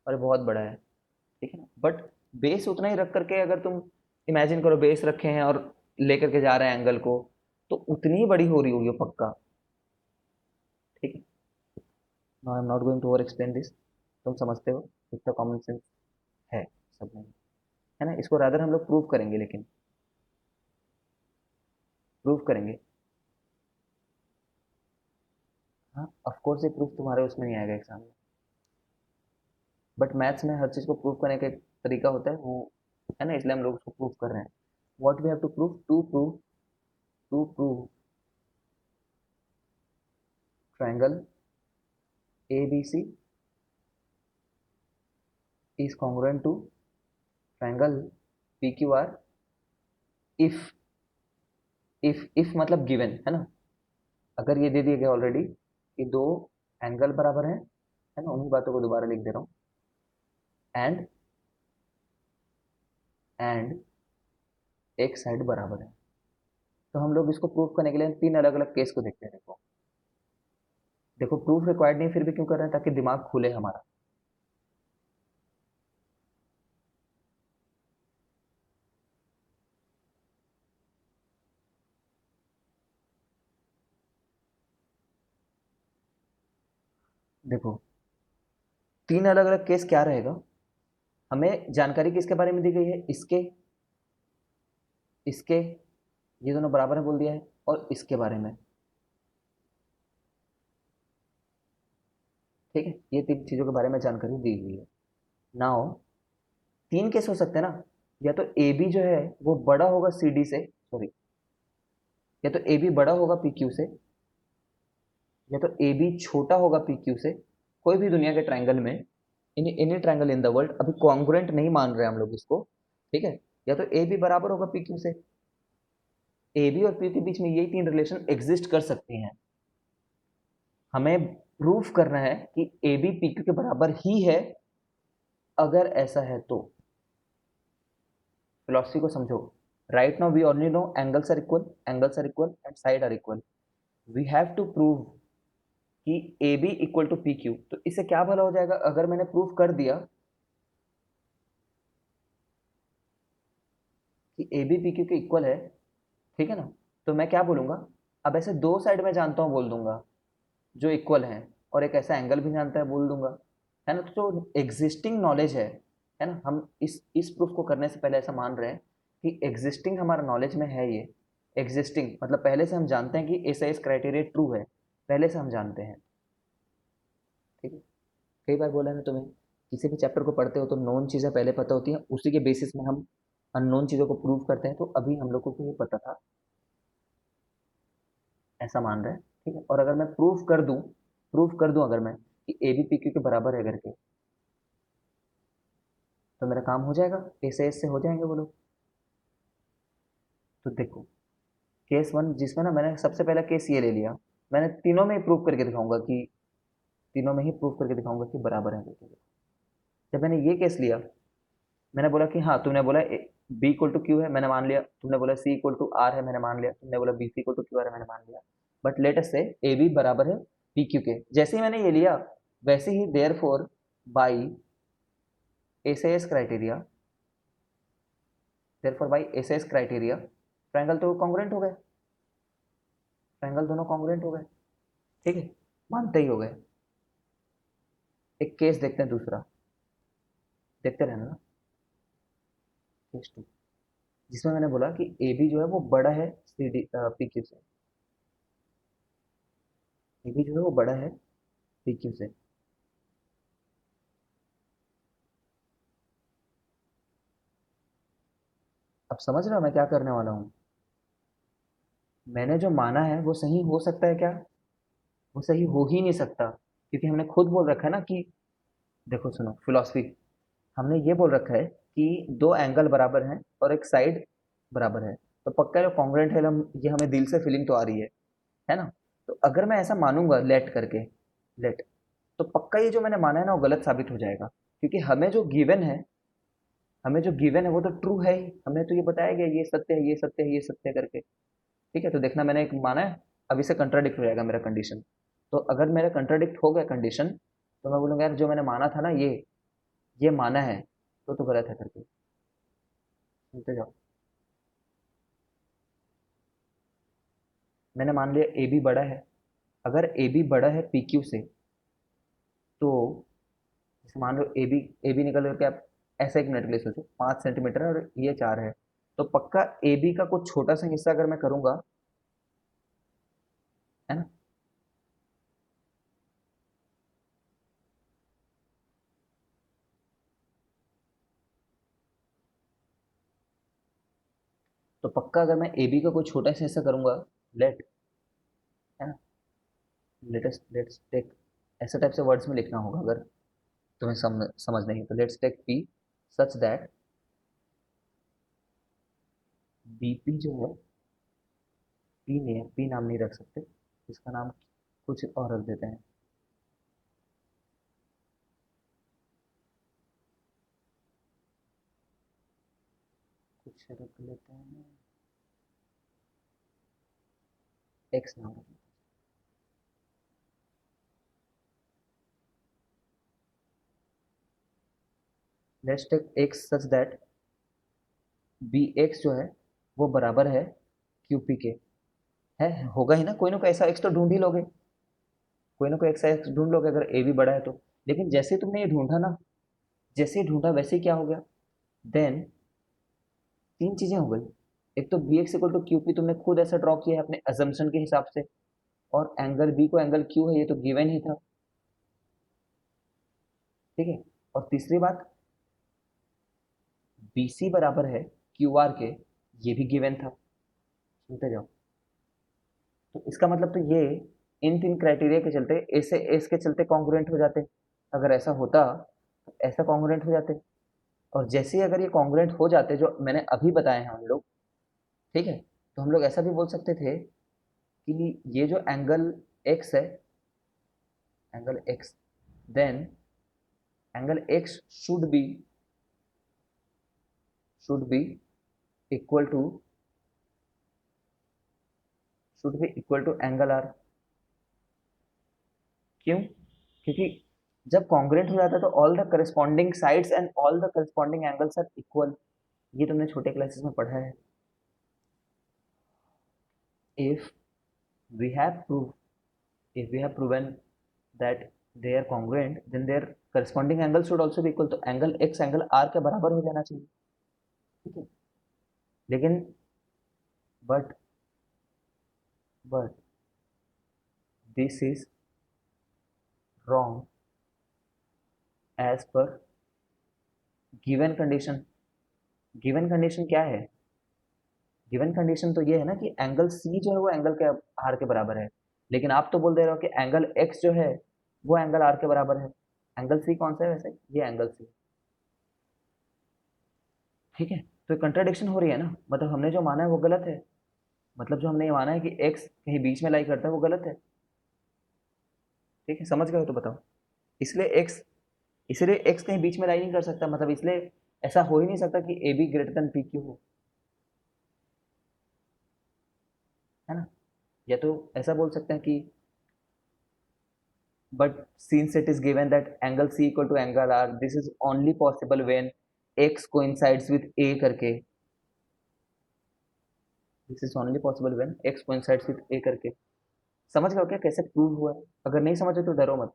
और बहुत बड़ा है। ठीक है ना, बट बेस उतना ही रख करके अगर तुम इमेजिन करो, बेस रखे हैं और लेकर के जा रहे हैं एंगल को, तो उतनी ही बड़ी हो रही होगी वो पक्का। ठीक है, now I am not going to over explain this, तुम समझते हो, इतना कॉमन सेंस है सब में, है ना। इसको रादर हम लोग प्रूव करेंगे, लेकिन प्रूव करेंगे। हाँ ऑफ कोर्स, ये प्रूफ तुम्हारे उसमें नहीं आएगा एग्जाम में, बट मैथ्स में हर चीज़ को प्रूव करने का एक तरीका होता है वो, है ना, इसलिए हम लोग उसको प्रूव कर रहे हैं। What we have to prove, to prove triangle A B C is congruent to triangle P Q R, if if मतलब गिवन है ना, अगर ये दे दिया गया ऑलरेडी कि दो एंगल बराबर है ना, उन्हीं बातों को दोबारा लिख दे रहा हूँ, एंड एंड एक साइड बराबर है। तो हम लोग इसको प्रूव करने के लिए तीन अलग अलग केस को देखते हैं। देखो देखो, प्रूफ रिक्वायर्ड नहीं फिर भी क्यों कर रहे हैं, ताकि दिमाग खुले हमारा। देखो, तीन अलग अलग केस क्या रहेगा, हमें जानकारी किसके बारे में दी गई है, इसके ये दोनों बराबर है बोल दिया है, और इसके बारे में। ठीक है, ये तीन चीजों के बारे में जानकारी दी हुई है। नाउ तीन केस हो सकते हैं ना, या तो ए बी जो है वो बड़ा होगा सी डी से, सॉरी, या तो ए बी बड़ा होगा पी क्यू से, या तो ए बी छोटा होगा पी क्यू से, कोई भी दुनिया के ट्राइंगल में, in any triangle in the world, अभी कॉन्ग्रुएंट नहीं मान रहे हम लोग इसको। ठीक है, या तो ए बी बराबर होगा पी क्यू से, ए बी और पी के बीच में यही तीन रिलेशन एग्जिस्ट कर सकती हैं। हमें प्रूफ करना है कि ए बी पी क्यू के बराबर ही है। अगर ऐसा है तो फिलॉसफी को समझो। Right now we only know angles are equal and side are equal. We have to prove कि A B equal to P Q. तो इससे क्या भला हो जाएगा अगर मैंने प्रूफ कर दिया कि ए बी पी क्यू के इक्वल है, ठीक है ना, तो मैं क्या बोलूंगा, अब ऐसे दो साइड में जानता हूँ बोल दूंगा जो इक्वल हैं, और एक ऐसा एंगल भी जानता है बोल दूंगा, है ना। तो जो एग्जिस्टिंग नॉलेज है ना, हम इस प्रूफ को करने से पहले ऐसा मान रहे हैं कि एग्जिस्टिंग हमारा नॉलेज में है ये। एग्जिस्टिंग मतलब पहले से हम जानते हैं कि ऐसा इस क्राइटेरिया ट्रू है, पहले से हम जानते हैं, ठीक है। कई बार बोला है तुम्हें, किसी भी चैप्टर को पढ़ते हो तो नोन चीज़ें पहले पता होती हैं, उसी के बेसिस में हम अननोन चीज़ों को प्रूव करते हैं। तो अभी हम लोगों को ये पता था, ऐसा मान रहे हैं, ठीक है। और अगर मैं प्रूफ कर दूं अगर मैं कि ए बी पी क्यू के बराबर है करके, तो मेरा काम हो जाएगा, ए से एस से हो जाएंगे वो लोग। तो देखो, केस वन जिसमें ना मैंने सबसे पहला केस ये ले लिया, मैंने तीनों में ही प्रूफ करके दिखाऊंगा कि तीनों में ही प्रूफ करके दिखाऊंगा कि बराबर है करके। जब मैंने ये केस लिया, मैंने बोला कि हाँ, तुमने बोला बी इक्वल टू क्यू है, मैंने मान लिया। तुमने बोला सी इक्वल टू आर है, मैंने मान लिया। तुमने बोला B C equal to Q R है, मैंने मान लिया। बट लेट अस से ए बी बराबर है पी क्यू के। जैसे ही मैंने ये लिया, वैसे ही therefore by S S criteria, therefore by S S criteria, triangle तो कॉन्ग्रुएंट हो गए, ट्रायंगल दोनों कॉन्ग्रुएंट हो गए, ठीक है, मानते ही हो गए। एक केस देखते हैं दूसरा, देखते रहना ना। केस टू, जिसमें मैंने बोला कि ए बी जो है वो बड़ा है सी डी पी क्यू से। ए बी जो है वो बड़ा है पी क्यू से। अब समझ रहे हो मैं क्या करने वाला हूँ। मैंने जो माना है वो सही हो सकता है क्या? वो सही हो ही नहीं सकता, क्योंकि हमने खुद बोल रखा है ना कि, देखो सुनो फिलॉसफी, हमने ये बोल रखा है कि दो एंगल बराबर हैं और एक साइड बराबर है, तो पक्का जो कॉन्ग्रुएंट है, हम ये हमें दिल से फीलिंग तो आ रही है ना। तो अगर मैं ऐसा मानूंगा लेट करके, लेट, तो पक्का ये जो मैंने माना है ना वो गलत साबित हो जाएगा, क्योंकि हमें जो गिवन है वो तो ट्रू है ही। हमें तो ये बताया गया ये सत्य है, ये सत्य है, ये सत्य है करके, ठीक है। तो देखना, मैंने एक माना है, अब इससे कंट्राडिक्ट हो जाएगा मेरा कंडीशन। तो अगर मेरा कंट्राडिक्ट हो गया कंडीशन, तो मैं बोलूँगा यार जो मैंने माना था ना ये माना है, तो गलत है करके। सुनते जाओ। मैंने मान लिया ए बी बड़ा है। अगर ए बी बड़ा है पी क्यू से, तो जैसे मान लो ए बी निकल करके, आप ऐसा एक मिनट के लिए सोचो, 5 सेंटीमीटर है और ये 4 है, तो पक्का ए बी का कुछ छोटा सा हिस्सा अगर मैं करूंगा, है ना, तो पक्का अगर मैं ए बी का कोई छोटा सा हिस्सा करूंगा, लेट, है ना, लेट्स टेक, ऐसा टाइप से वर्ड्स में लिखना होगा अगर तुम्हें समझ नहीं है तो। Let's take P such that B P जो है, पी नहीं है, पी नाम नहीं रख सकते, इसका नाम कुछ और रख देते हैं। कुछ रख लेते हैं, एक्स नाम रख लेते हैं। Let's take x such that be x जो है वो बराबर है क्यू पी के। है, होगा ही ना, कोई ना कोई ऐसा एक्स तो ढूंढ ही लोगे, कोई ना कोई ऐसा एक्स ढूंढ लोगे अगर ए भी बड़ा है तो। लेकिन जैसे ही तुमने ये ढूंढा ना, जैसे ही ढूंढा वैसे ही क्या हो गया, देन तीन चीजें हो गई। एक तो B x equal to Q P तुमने खुद ऐसा ड्रॉ किया है अपने अजम्पशन के हिसाब से, और एंगल बी को एंगल क्यू है ये तो गिवन ही था, ठीक है। और तीसरी बात, बी सी बराबर है क्यू आर के, ये भी गिवन था। सुनते जाओ। तो इसका मतलब तो ये, इन तीन क्राइटेरिया के चलते ऐसे एस के चलते कॉन्ग्रुएंट हो जाते। अगर ऐसा होता तो ऐसा कॉन्ग्रुएंट हो जाते। और जैसे ही अगर ये कॉन्ग्रुएंट हो जाते जो मैंने अभी बताए हैं हम लोग, ठीक है, तो हम लोग ऐसा भी बोल सकते थे कि ये जो एंगल एक्स है, angle x, then angle x should be equal to angle r। क्यों? क्योंकि जब कॉन्ग्रुएंट हो जाता है तो all the corresponding sides and all the corresponding angles are equal. ये तुमने छोटे क्लासेस में पढ़ा है। If we have prove if we have proven that they are congruent, then their corresponding angle should also be equal, तो angle x angle r के बराबर हो जाना चाहिए, ठीक है। लेकिन but this is wrong as per given condition. Given condition क्या है? गिवन कंडीशन तो ये है ना कि एंगल c जो है वो एंगल के r के बराबर है, लेकिन आप तो बोल दे रहे हो कि एंगल x जो है वो एंगल r के बराबर है। एंगल c कौन सा है वैसे? ये एंगल c, ठीक है। तो कंट्राडिक्शन हो रही है ना, मतलब हमने जो माना है वो गलत है, मतलब जो हमने ये माना है कि x कहीं बीच में लाई करता है वो गलत है, ठीक है। समझ गए हो तो बताओ। इसलिए x कहीं बीच में लाई नहीं कर सकता, मतलब इसलिए ऐसा हो ही नहीं सकता कि A be greater than P Q हो, है ना। या तो ऐसा बोल सकते हैं कि but since it is given that angle c equal to angle r, this is only possible when x coincides with a करके, this is only possible when x coincides with a करके। समझ गए हो क्या कैसे प्रूव हुआ है? अगर नहीं समझे तो डरो मत,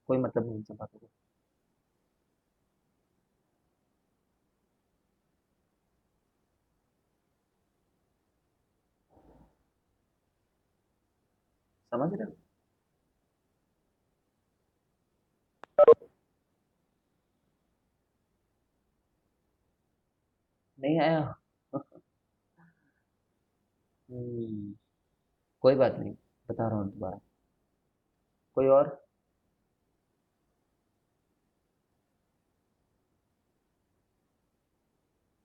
कोई मतलब नहीं सब बातों को। समझ रहे हो? नहीं आया? हम्म, कोई बात नहीं, बता रहा हूँ दोबारा। कोई और?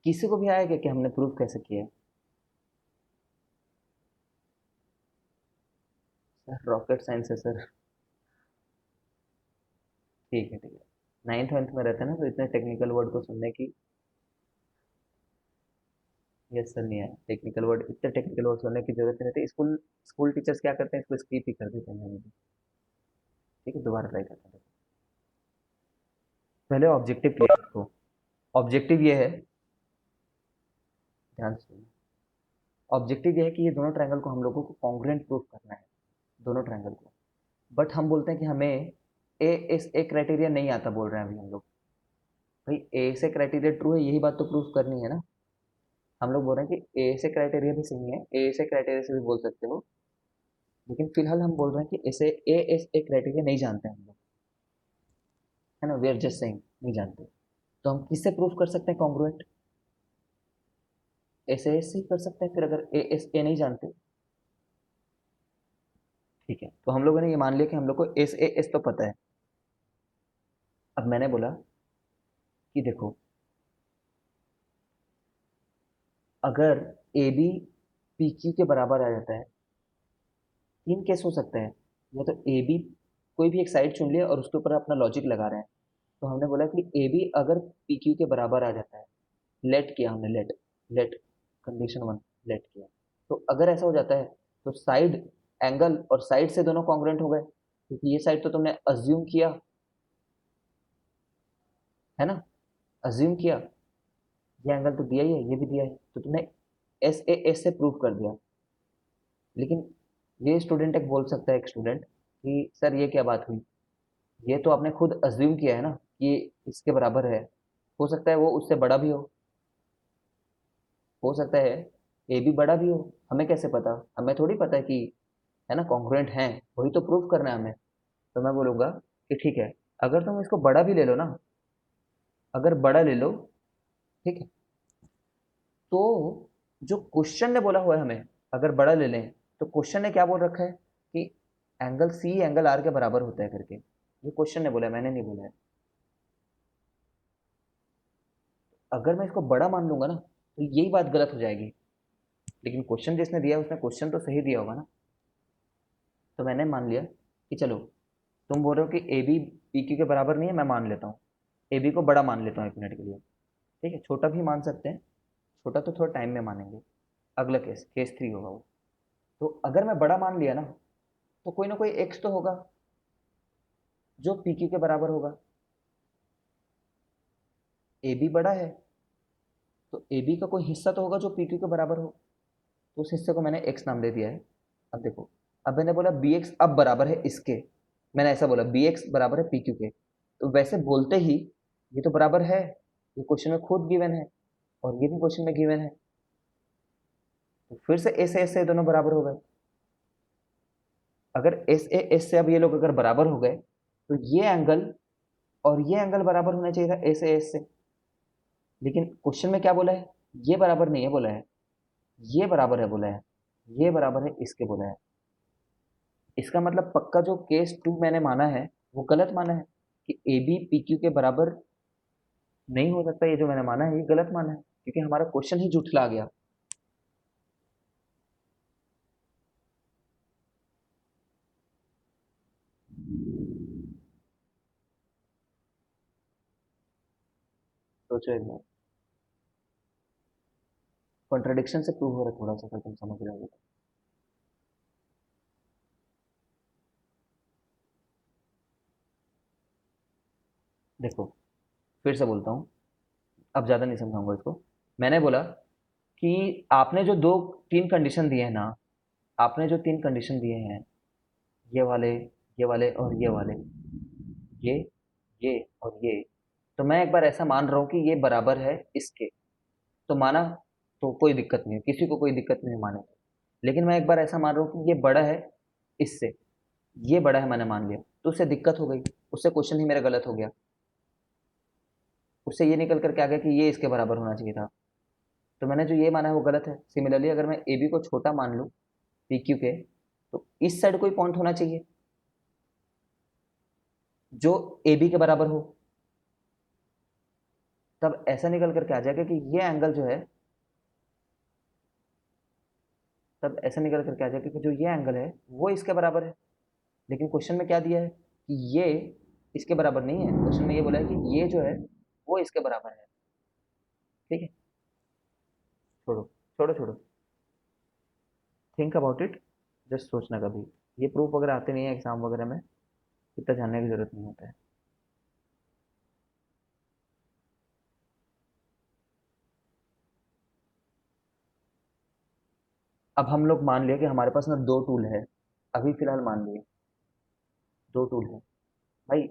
किसी को भी आएगा कि हमने प्रूफ कैसे किया है? सर रॉकेट साइंस है सर। ठीक है, ठीक है। नाइन्थ वेंथ में रहते हैं ना, तो इतने टेक्निकल वर्ड को सुनने की। यस सर, नहीं है टेक्निकल वर्ड, इतने टेक्निकल वर्ड सुनने की जरूरत नहीं रहती। स्कूल स्कूल टीचर्स क्या करते हैं, इसको स्किप ही कर देते हैं हमें भी। ठीक है, दोबारा ट्राई करते हैं। पहले ऑब्जेक्टिव क्लियर रखो। ऑब्जेक्टिव ये है, ध्यान से सुनो। ऑब्जेक्टिव ये है कि ये दोनों ट्रायंगल को हम लोगों को कॉन्ग्रुएंट प्रूफ करना है, दोनों ट्रायंगल को। बट हम बोलते हैं कि हमें ए क्राइटेरिया नहीं आता, बोल रहे हैं अभी हम लोग। भाई ए से क्राइटेरिया ट्रू है, यही बात तो प्रूफ करनी है ना। हम लोग बोल रहे हैं कि ए से क्राइटेरिया भी सही है, ए से क्राइटेरिया से भी बोल सकते हो, लेकिन फिलहाल हम बोल रहे हैं कि ऐसे ए क्राइटेरिया नहीं जानते हम लोग, है ना। वी आर जस्ट सेइंग नहीं जानते। तो हम किससे प्रूफ कर सकते हैं कॉन्ग्रुएंट? ऐसे ही कर सकते हैं फिर, अगर ए नहीं जानते। ठीक है, तो हम लोगों ने ये मान लिया कि हम लोग को एस तो पता है। अब मैंने बोला कि देखो, अगर ए बी पी क्यू के बराबर आ जाता है, तीन केस हो सकते हैं। या तो ए बी, कोई भी एक साइड चुन लिया और उसके ऊपर अपना लॉजिक लगा रहे हैं। तो हमने बोला कि ए बी अगर पी क्यू के बराबर आ जाता है, लेट किया हमने, let let condition one, let किया। तो अगर ऐसा हो जाता है तो साइड एंगल और साइड से दोनों कॉन्ग्रुएंट हो गए, क्योंकि ये साइड तो तुमने अज्यूम किया, है ना, अज्यूम किया। ये एंगल तो दिया ही है, ये भी दिया है, तो तुमने एस से प्रूव कर दिया। लेकिन ये स्टूडेंट एक बोल सकता है, एक स्टूडेंट, कि सर ये क्या बात हुई, ये तो आपने खुद अज्यूम किया है ना कि इसके बराबर है। हो सकता है वो उससे बड़ा भी हो सकता है ए भी बड़ा भी हो, हमें कैसे पता? हमें थोड़ी पता है कि, है ना, कॉन्ग्रुएंट हैं, वही तो प्रूफ करना है हमें। तो मैं बोलूंगा कि ठीक है, अगर तुम इसको बड़ा भी ले लो ना, अगर बड़ा ले लो, ठीक है, तो जो क्वेश्चन ने बोला हुआ है हमें, अगर बड़ा ले लें, तो क्वेश्चन ने क्या बोल रखा है कि एंगल सी एंगल आर के बराबर होता है करके। ये क्वेश्चन ने बोला है, मैंने नहीं बोला है। अगर मैं इसको बड़ा मान लूंगा ना, तो यही बात गलत हो जाएगी। लेकिन क्वेश्चन जिसने दिया है उसने क्वेश्चन तो सही दिया होगा ना। तो मैंने मान लिया कि चलो, तुम बोल रहे हो कि ए बी पी क्यू के बराबर नहीं है, मैं मान लेता हूँ, ए बी को बड़ा मान लेता हूँ 1 मिनट के लिए, ठीक है, छोटा भी मान सकते हैं, छोटा तो थोड़ा टाइम में मानेंगे, अगला केस 3 होगा वो। तो अगर मैं बड़ा मान लिया ना, तो कोई ना कोई एक्स तो होगा जो पी क्यू के बराबर होगा। ए बी बड़ा है, तो ए बी का कोई हिस्सा तो होगा जो पी क्यू के बराबर हो, तो उस हिस्से को मैंने एक्स नाम दे दिया है। अब देखो, अब मैंने बोला बी एक्स अब बराबर है इसके, मैंने ऐसा बोला बी एक्स बराबर है पी क्यू के, तो वैसे बोलते ही ये तो बराबर है, ये क्वेश्चन में खुद गिवन है और ये भी क्वेश्चन में गिवन है, तो फिर से एस से दोनों बराबर हो गए। अगर एस से अब ये लोग अगर बराबर हो गए, तो ये एंगल और ये एंगल बराबर होना चाहिए था एस से, लेकिन क्वेश्चन में क्या बोला है, ये बराबर नहीं है बोला है, ये बराबर है बोला है, ये बराबर है इसके बोला है। इसका मतलब पक्का जो केस 2 मैंने माना है वो गलत माना है, कि ए बी पी क्यू के बराबर नहीं हो सकता, ये जो मैंने माना है ये गलत माना है, क्योंकि हमारा क्वेश्चन ही झूठला गया। सोचो एक बार, कॉन्ट्रडिक्शन से प्रूव हो रहा है थोड़ा सा, अगर तुम समझ रहे हो तो। देखो, फिर से बोलता हूँ, अब ज़्यादा नहीं समझाऊंगा इसको। मैंने बोला कि आपने जो दो तीन कंडीशन दिए हैं ना, आपने जो 3 कंडीशन दिए हैं, ये वाले और ये ये और ये, तो मैं एक बार ऐसा मान रहा हूँ कि ये बराबर है इसके, तो माना, तो कोई दिक्कत नहीं है, किसी को कोई दिक्कत नहीं है माने तो। लेकिन मैं एक बार ऐसा मान रहा हूँ कि ये बड़ा है इससे, ये बड़ा है मैंने मान लिया, तो उससे दिक्कत हो गई, उससे क्वेश्चन ही मेरा गलत हो गया, उससे ये निकल कर के आ गया कि ये इसके बराबर होना चाहिए था, तो मैंने जो ये माना है वो गलत है। सिमिलरली अगर मैं ए बी को छोटा मान लूँ पी क्यू के, तो इस साइड कोई पॉइंट होना चाहिए जो ए बी के बराबर हो, तब ऐसा निकल करके आ जाएगा कि ये एंगल जो है, तब ऐसा निकल करके आ जाएगा कि जो ये एंगल है वो इसके बराबर है। लेकिन क्वेश्चन में क्या दिया है कि ये इसके बराबर नहीं है, क्वेश्चन में ये बोला है कि ये जो है वो इसके बराबर है। ठीक है, छोड़ो छोड़ो छोड़ो, थिंक अबाउट इट, जस्ट सोचना कभी, ये प्रूफ वगैरह आते नहीं है एग्जाम वगैरह में, इतना जानने की जरूरत नहीं होता है। अब हम लोग मान लिया कि हमारे पास ना 2 टूल है, अभी फिलहाल मान लिए 2 टूल है भाई।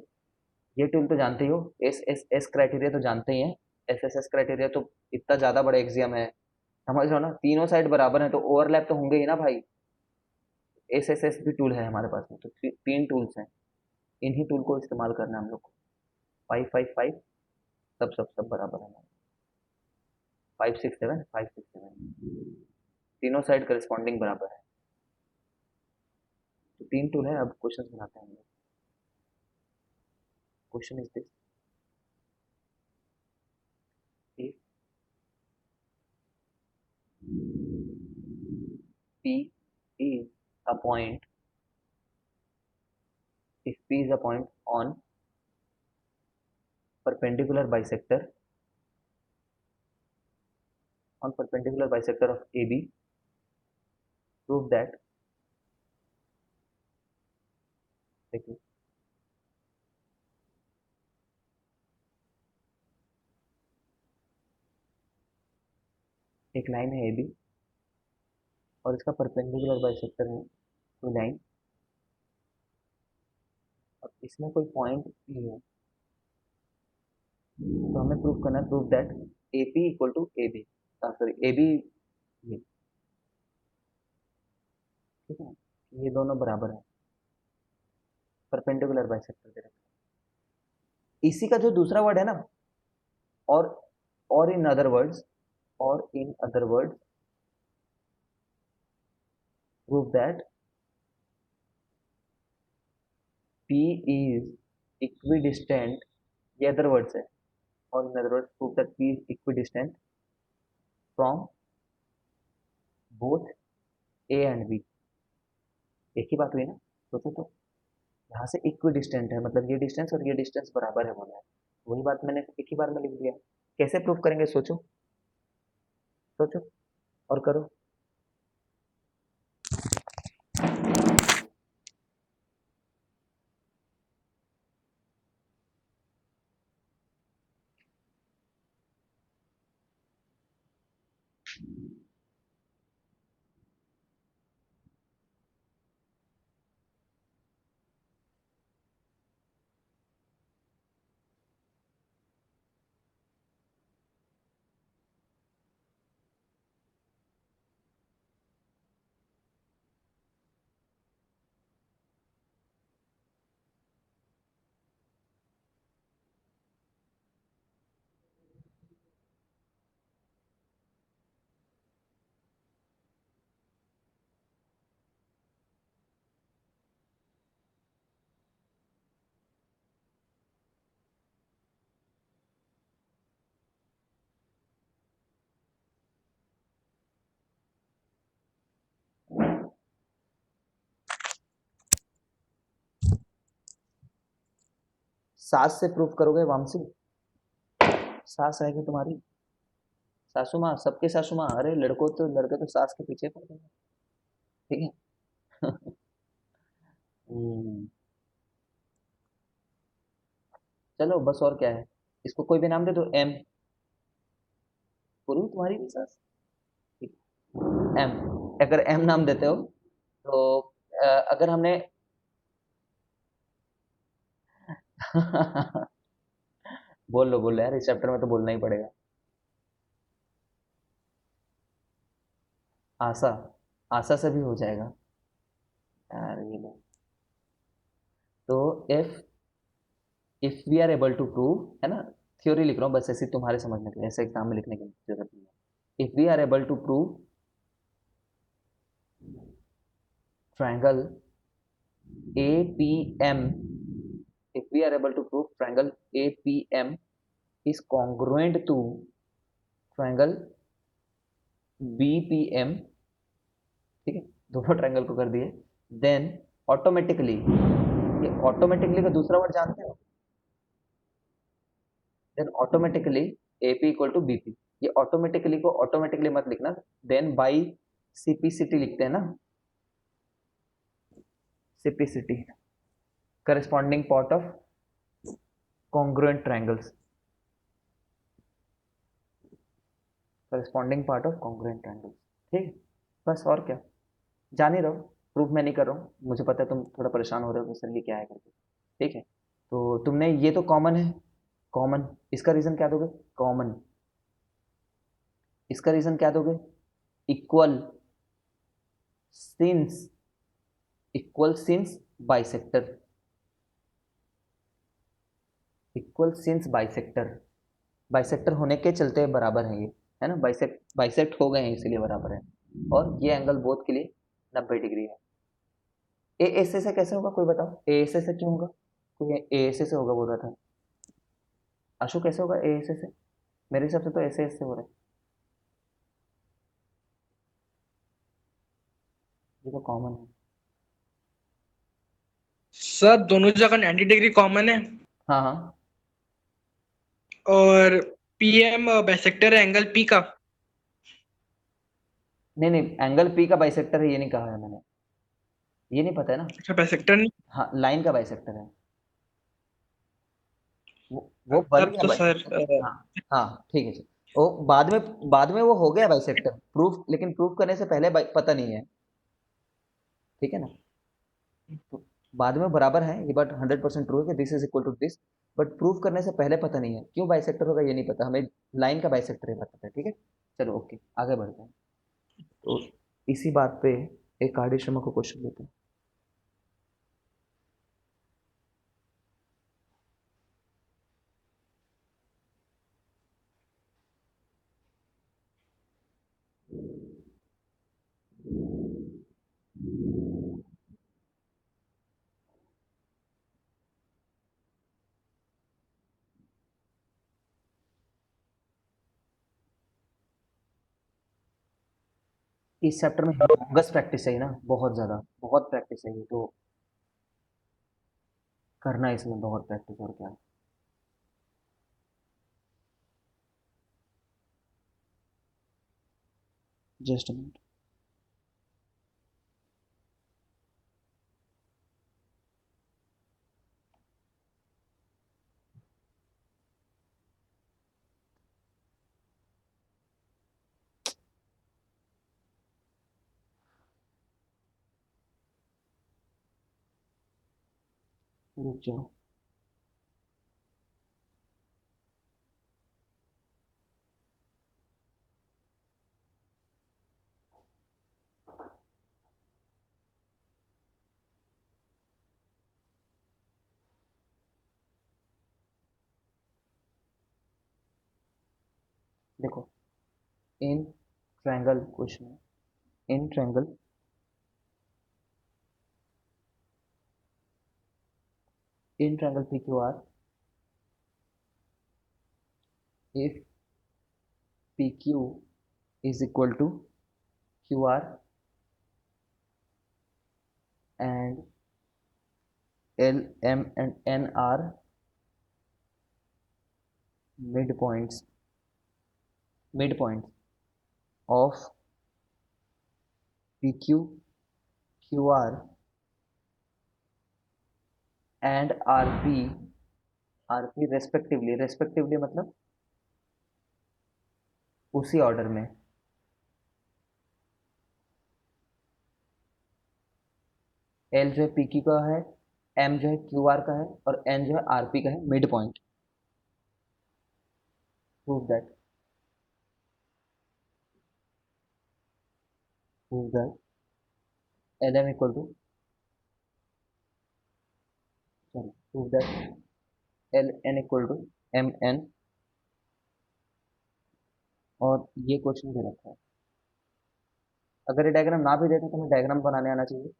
ये टूल तो जानते ही हो, एस क्राइटेरिया तो जानते ही हैं, एस क्राइटेरिया तो इतना ज़्यादा बड़ा एग्जाम है, समझ रहे हो ना, तीनों साइड बराबर है तो ओवरलैप तो होंगे ही ना भाई। एस भी टूल है हमारे पास में, तो 3 टूल्स हैं, इन्हीं टूल को इस्तेमाल करना है हम लोग को। 5 5 5, सब बराबर है, 5 6 7 5 6 7, तीनों साइड करस्पॉन्डिंग बराबर है। तो 3 टूल है, अब क्वेश्चन बनाते हैं हम लोग। Question is this, if P is a point, if P is a point perpendicular bisector on perpendicular bisector of AB, prove that, देखिए एक लाइन है AB और इसका परपेंडिकुलर बाइसेक्टर है कोई लाइन, और इसमें कोई पॉइंट भी है, तो हमें प्रूव करना है, prove that AP equal to A B, sorry A B, ये ठीक है, ये दोनों बराबर है, परपेंडिकुलर बाइसेक्टर दे रखा है। इसी का जो दूसरा वर्ड है ना, और और इन अदर वर्ड्स, और in other words prove that P is equidistant, ये अदर वर्ड्स है, और in other words prove that P is equidistant from both A and B। एक ही बात हुई ना, सोचो तो, यहाँ से इक्वी डिस्टेंट है, मतलब ये डिस्टेंस और ये डिस्टेंस बराबर है बोला है। वही बात मैंने एक ही बार में लिख दिया। कैसे प्रूफ करेंगे, सोचो सोचो और करो। सास से प्रूफ करोगे वामसी? सास रहेगी तुम्हारी, सासू माँ, सबके सासू माँ। अरे लड़कों तो लड़के तो सास के पीछे पड़ गए, ठीक है। हम्म, चलो बस, और क्या है, इसको कोई भी नाम दे दो, एम। पूरी तुम्हारी भी सास, ठीक, एम। अगर एम नाम देते हो तो अगर हमने बोल लो यार, इस चैप्टर में तो बोलना ही पड़ेगा। आशा, आशा से भी हो जाएगा यार, ये लो। तो if we are able to prove, है ना, थ्योरी लिख रहा हूँ बस ऐसे ही तुम्हारे समझने के लिए, ऐसे एग्जाम में लिखने की जरूरत नहीं है। If we are able to prove triangle APM, if we are able to prove triangle APM is congruent to triangle BPM, ठीक है, दोनों ट्रायंगल को कर दिए, देन ऑटोमेटिकली, ये ऑटोमेटिकली का दूसरा वर्ड जानते हो, then automatically AP equal to BP। ये ऑटोमेटिकली को ऑटोमेटिकली मत लिखना, देन बाई CPCT लिखते हैं ना, CPCT, corresponding part of congruent triangles, corresponding part of congruent triangles, ठीक। बस और क्या, जान ही रहो, प्रूफ मैं नहीं कर रहा हूँ, मुझे पता है तुम थोड़ा परेशान हो रहे हो कि सर ये क्या है करके, ठीक है। तो तुमने ये तो कॉमन है, कॉमन, इसका रीजन क्या दोगे, कॉमन, इसका रीजन क्या दोगे, equal since, equal since bisector, equal since bisector, bisector होने के चलते बराबर है ये, है ना, बाइसेक्ट बाइसेक्ट हो गए हैं इसीलिए बराबर है, और ये एंगल बोथ के लिए 90 डिग्री है। ए एस से कैसे होगा, कोई बताओ, ए एस से क्यों होगा, कोई ए एस से होगा बोल रहा था, आशु कैसे होगा ए एस से, मेरे हिसाब से तो ऐसे ऐसे हो रहा है, ये तो कॉमन है। सर दोनों जगह 90 डिग्री कॉमन है। हाँ हाँ, और पीएम बाइसेक्टर है एंगल पी का। नहीं नहीं, एंगल पी का बाइसेक्टर है ये नहीं कहा है मैंने, ये नहीं पता है ना। अच्छा बाइसेक्टर नहीं। हाँ, लाइन का बाइसेक्टर है, वो बन तब गया तो सर बाइसेक्टर। हाँ हाँ, ठीक है जी। वो बाद में वो हो गया बाइसेक्टर प्रूफ, लेकिन प्रूफ करने से पहले पता नहीं है, ठीक है ना। तो बाद में बराबर है ये बात, 100% ट्रू है कि this is equal to this, but proof करने से पहले पता नहीं है क्यों बाइसेक्टर होगा, ये नहीं पता हमें, लाइन का बाइसेक्टर ही पता है, ठीक है। चलो ओके, आगे बढ़ते हैं। तो इसी बात पे एक आर डी शर्मा को क्वेश्चन देते हैं। इस चैप्टर में ह्यूमंगस प्रैक्टिस चाहिए ना, बहुत ज्यादा, बहुत प्रैक्टिस चाहिए, तो करना है इसमें बहुत प्रैक्टिस और क्या। Just minute. रुक जाओ। देखो, in triangle question, in triangle P Q R, if P Q is equal to Q R and L, M and N are midpoints of PQ, QR and RP respectively मतलब उसी order में। L जो है PQ का है, M जो है QR का है और N जो है RP का है, mid point. Prove that, LM equal to, sorry, prove that LN equal to MN। और ये क्वेश्चन दे रखा है, अगर ये डायग्राम ना भी देते तो हमें डायग्राम बनाने आना चाहिए।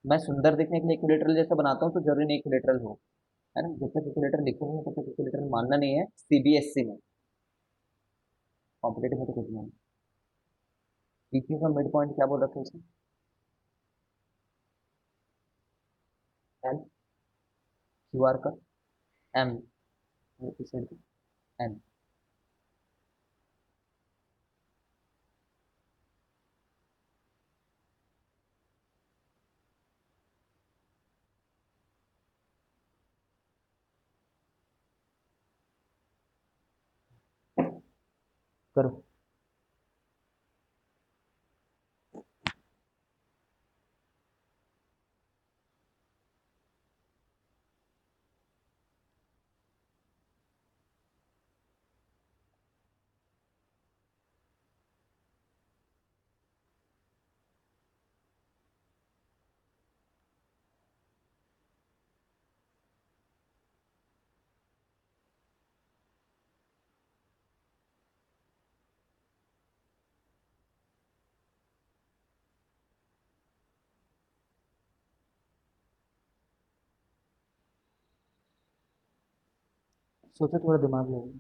मैं सुंदर दिखने के लिए इक्विलेटरल जैसा बनाता हूँ तो जरूरी नहीं इक्विलेटरल हो, है ना। जब तक इक्विलेटरल लिखे नहीं तब तक इक्विलेटरल मानना नहीं है, सीबीएसई में। कॉम्पिटेटिव में तो कुछ नहीं। पीक्यू का मिड पॉइंट क्या बोल रखे उसने, एल, क्यू आर का एम, इस साइड का एन। करो। सोचो, थोड़ा दिमाग लगाओ।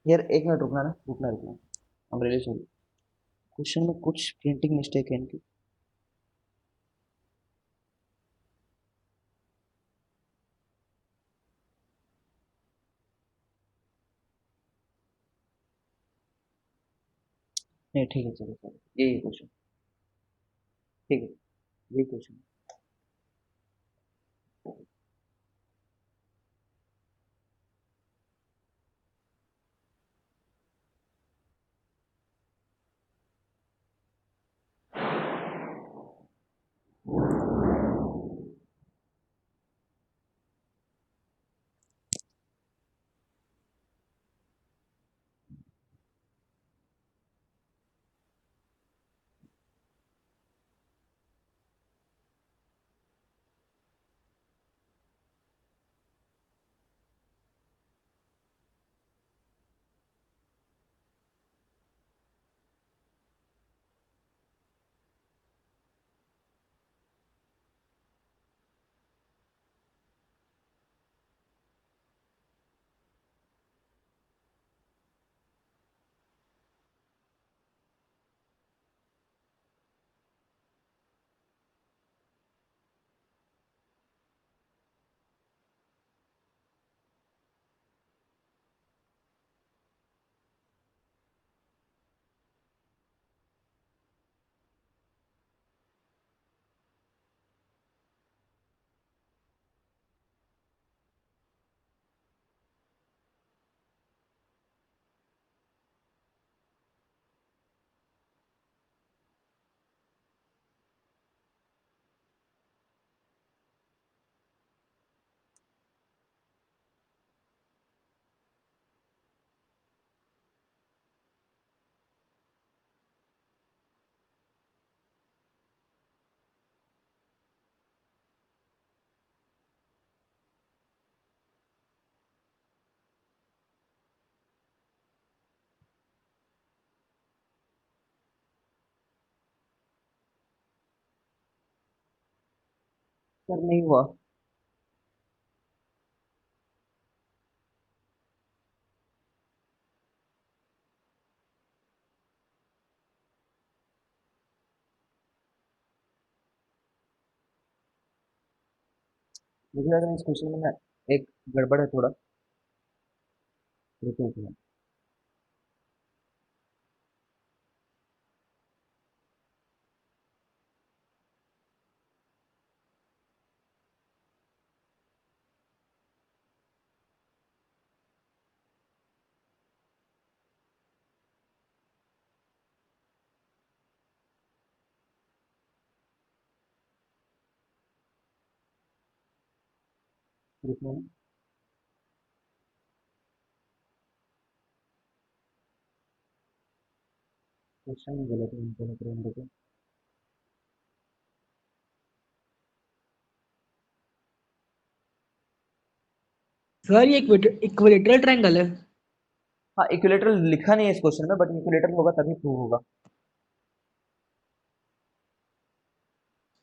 यार एक मिनट रुकना ना, रुकना। I am really sorry, question में कुछ प्रिंटिंग मिस्टेक है इनकी। नहीं ठीक है, चलो चलो, यही क्वेश्चन, ठीक है, यही क्वेश्चन। सर नहीं हुआ। मुझे लग रहा है इस क्वेश्चन में ना एक गड़बड़ है थोड़ा। रुको एक मिनट। रुको। क्वेश्चन गलत है, इनको लग रहा है मेरे को। सर ये इक्विलेटरल ट्रायंगल है। हाँ, इक्विलेटरल लिखा नहीं है इस क्वेश्चन में, बट इक्विलेटरल होगा तभी प्रूव होगा।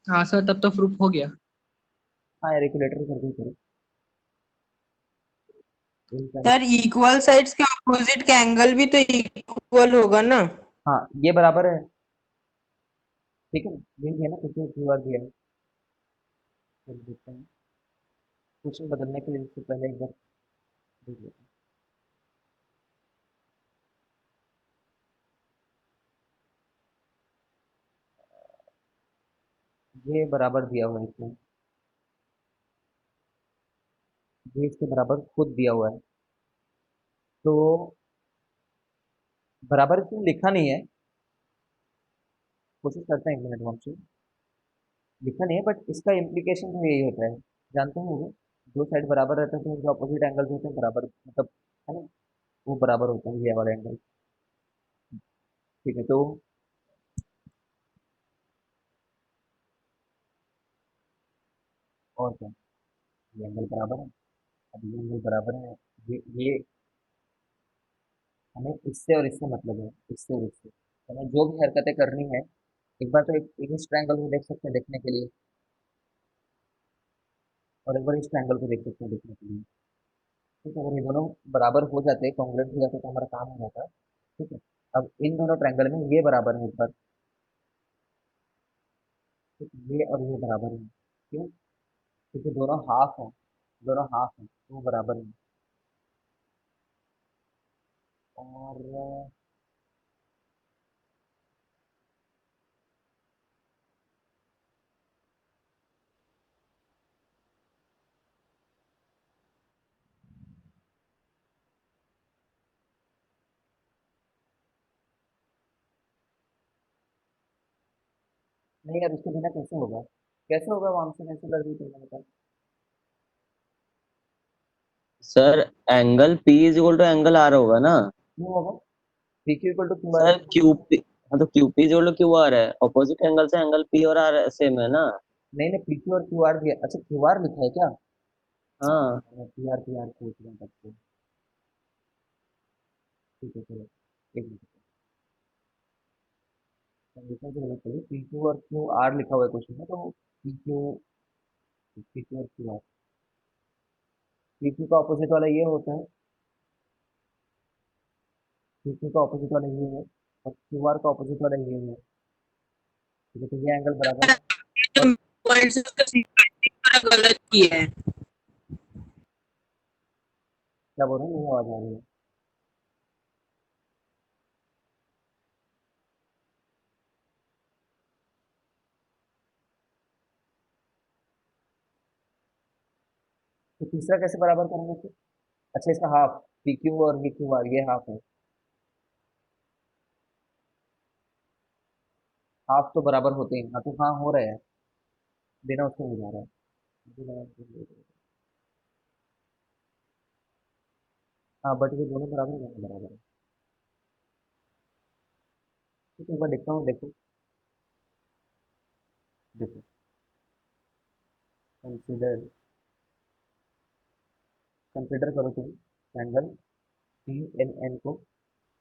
हाँ सर, तब तो प्रूफ हो गया। हाँ यार, इक्विलेटरल कर दी करो। सर इक्वल साइड्स के ऑपोजिट का एंगल भी तो इक्वल होगा ना। हाँ, ये बराबर है। ठीक है ना, यही है ना, क्योंकि क्यू आर दिया है। चलो देखते हैं। क्वेश्चन बदलने के लिए इससे पहले एक बार देख लेते हैं। ये बराबर दिया हुआ है इसमें। ये इसके बराबर खुद दिया हुआ है। तो बराबर इसमें लिखा नहीं है। कोशिश करते हैं एक मिनट हमसे। लिखा नहीं है, बट इसका इम्प्लीकेशन तो यही होता है। जानते हैं वो, दो साइड बराबर रहते हैं तो जो अपोजिट एंगल्स होते हैं बराबर, मतलब, है ना, वो बराबर होता है ये वाला एंगल। ठीक है, तो और क्या, ये एंगल बराबर है। अब ये एंगल बराबर है। ये हमें इससे और इससे मतलब है, इससे और इससे हमें जो भी हरकतें करनी है। एक बार तो एक इस ट्रायंगल को देख सकते हैं देखने के लिए, और एक बार इस ट्रायंगल को देख सकते हैं देखने के लिए। ठीक है, अगर ये दोनों बराबर हो जाते, कॉन्ग्रुएंट हो जाते, तो हमारा काम हो जाता है। ठीक है। अब इन दोनों ट्रायंगल में ये बराबर है एक बार। ठीक है, ये और ये बराबर है। क्यों? क्योंकि दोनों हाफ हैं। दोनों हाफ हैं तो वो बराबर है। और नहीं यार, उसके बिना कैसे होगा? कैसे होगा, वहां से कैसे कर दी तुमने, बता। Sir angle P is equal to angle R होगा ना। क्यों होगा? P Q equal to Q R. Sir Q P, हाँ तो Q P is equal to Q R है, ऑपोजिट एंगल से एंगल पी और आर सेम है ना। नहीं नहीं, पी क्यू और क्यू आर दिया, अच्छा क्यू आर लिखा है क्या? हाँ। पी आर सोच रहा हूँ तब से। ठीक है, चलो एक मिनट। लिखना तो गलत है, पी क्यू और क्यू आर लिखा हुआ है क्वेश्चन में, तो पी क्यू और क्यू आर, पी क्यू का ऑपोजिट वाला ये होता है। पी क्यू का ऑपोजिट वाला ये है, और क्यू आर का ऑपोजिट वाला ये है। ठीक है, तो ये एंगल बराबर है। और पॉइंट्स उसका थोड़ा गलत किया है। क्या बोल रहे हैं, ये आवाज आ रही है। तो तीसरा कैसे बराबर करेंगे फिर? अच्छा, इसका हाफ, पी क्यू और ये क्यू आर, ये हाफ है। हाफ तो बराबर होते हैं, हाँ तो हाँ हो रहा है। बिना उसके हो जा रहा है। हाँ, बट ये दोनों बराबर है, दोनों बराबर है। ठीक है, एक बार देखता हूँ, देखो। देखो, कंसिडर कंसिडर करो तुम ट्रायंगल सी एन एन को,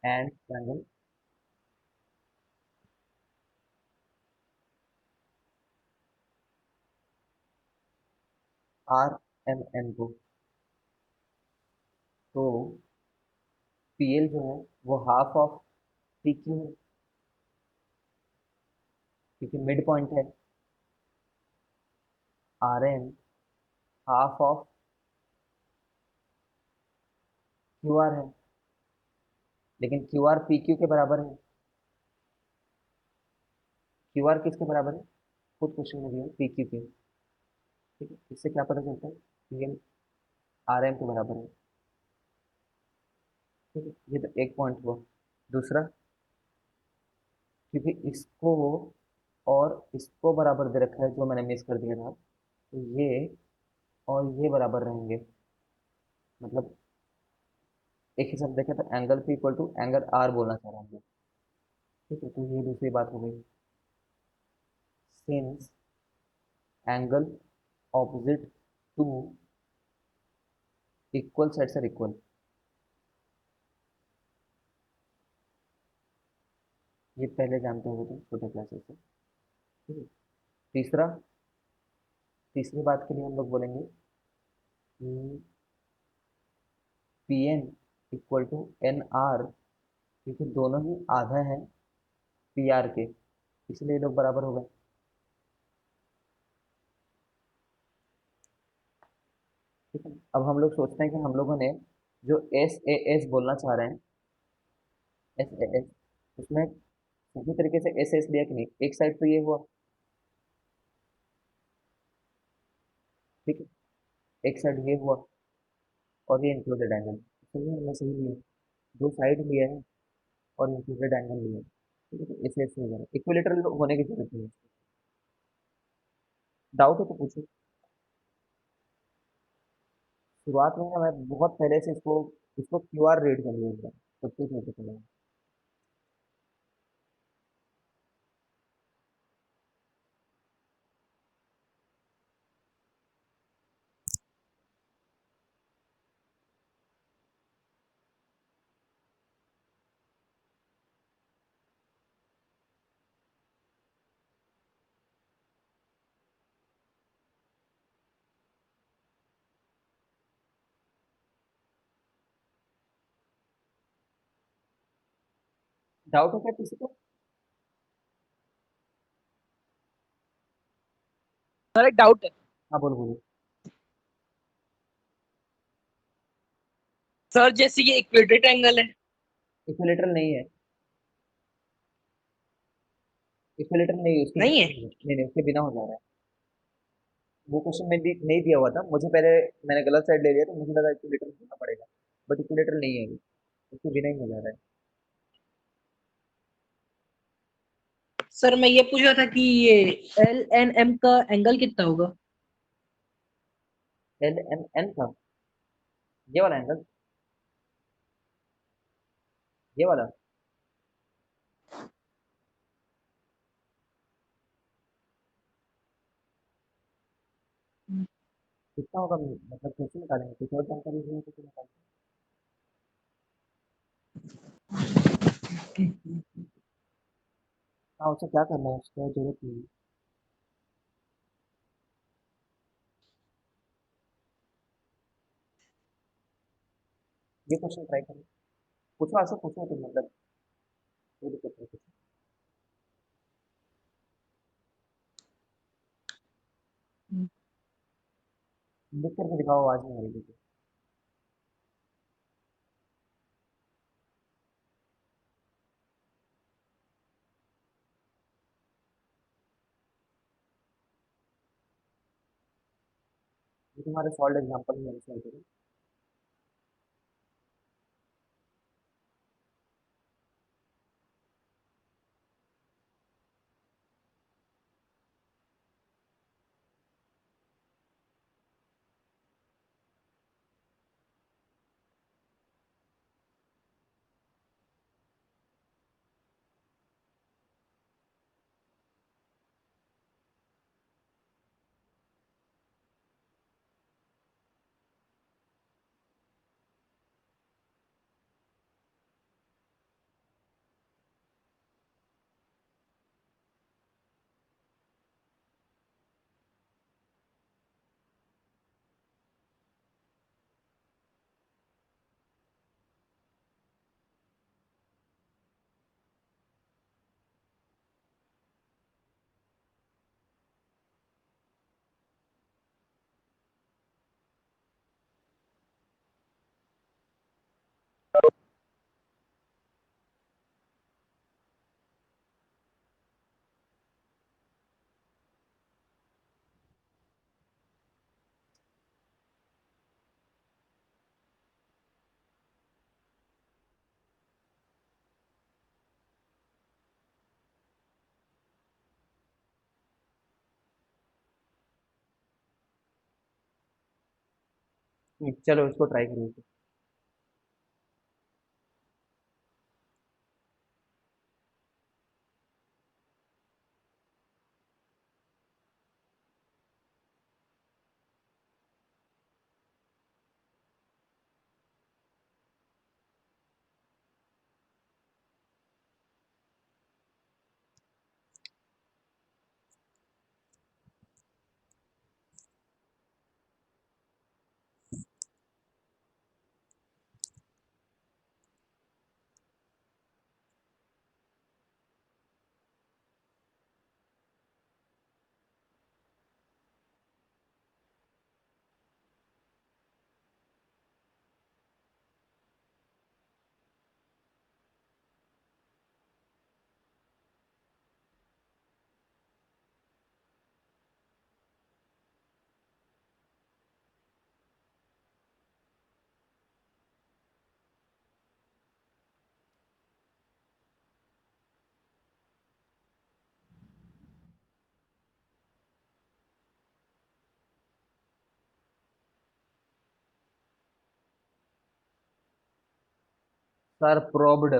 and triangle R M N को, तो पीएल जो है वो हाफ ऑफ पी क्यू है, क्योंकि मिड पॉइंट है। R N half of Q R है, लेकिन क्यू आर पी क्यू के बराबर है। क्यू आर किसके बराबर है, खुद क्वेश्चन में दिया है, पी क्यू के। ठीक है, इससे क्या पता चलता है, पीएल आर एम के बराबर है। ठीक है, ये तो एक पॉइंट हुआ। दूसरा, क्योंकि इसको और इसको बराबर दे रखा है, जो मैंने मिस कर दिया था, तो ये और ये बराबर रहेंगे। मतलब एक हिसाब देखें तो angle P equal to angle R बोलना चाह रहा हूँ। ठीक है, तो ये दूसरी बात हो गई। Since angle opposite to equal sides are equal, ये पहले जानते हो तुम छोटे क्लासेस से। ठीक है। तीसरा, तीसरी बात के लिए हम लोग बोलेंगे कि P N equal to N R, क्योंकि दोनों ही आधा है पी आर के, इसलिए ये लोग बराबर हो गए। ठीक है, अब हम लोग सोचते हैं कि हम लोगों ने जो एस ए एस बोलना चाह रहे हैं, एस ए एस, उसमें सही तरीके से एस एस लिया कि नहीं। एक साइड तो ये हुआ, ठीक है, एक साइड ये हुआ, और ये इंक्लूडेड एंगल, सही है, हमने सही लिया। दो साइड लिया है और इंक्लूडेड एंगल लिया है। ठीक है, तो एस एस हो जाएगा, इक्विलेटरल होने की जरूरत नहीं है। डाउट हो तो पूछो। शुरुआत में ना मैं बहुत पहले से इसको इसको क्यू आर रेड कर लिया था, तो कुछ नहीं पता चला। डाउट हो क्या किसी को? सर एक डाउट है। हाँ बोलो बोलो। सर जैसे ये इक्वेटेड ट्रायंगल है। इक्विलेटरल नहीं है, इक्विलेटरल नहीं है, उसके नहीं बिना है। नहीं है। नहीं नहीं, उसके बिना हो जा रहा है। वो क्वेश्चन में नहीं दिया हुआ था मुझे, पहले मैंने गलत साइड ले लिया, तो मुझे लगा इक्विलेटरल होना पड़ेगा, बट इक्विलेटरल नहीं है ये, उसके बिना ही हो जा रहा सर मैं ये पूछ रहा था कि ये एल एन एम का एंगल कितना होगा। है। एल एम एन का, ये वाला एंगल, ये वाला कितना होगा, मतलब कैसे निकालेंगे, कुछ और जानकारी नहीं है तो कैसे निकालेंगे? हाँ, उसे क्या करना है, उसका जरूरत नहीं है। ये क्वेश्चन ट्राई करें, पूछो आंसर पूछो, तो मतलब कोई दिक्कत नहीं, पूछो। लिख करके दिखाओ, आवाज नहीं आ रही है। ये तुम्हारे सॉल्व एग्जाम्पल में आंसर करो। चलो इसको ट्राई करिए। सर प्रोब्ड,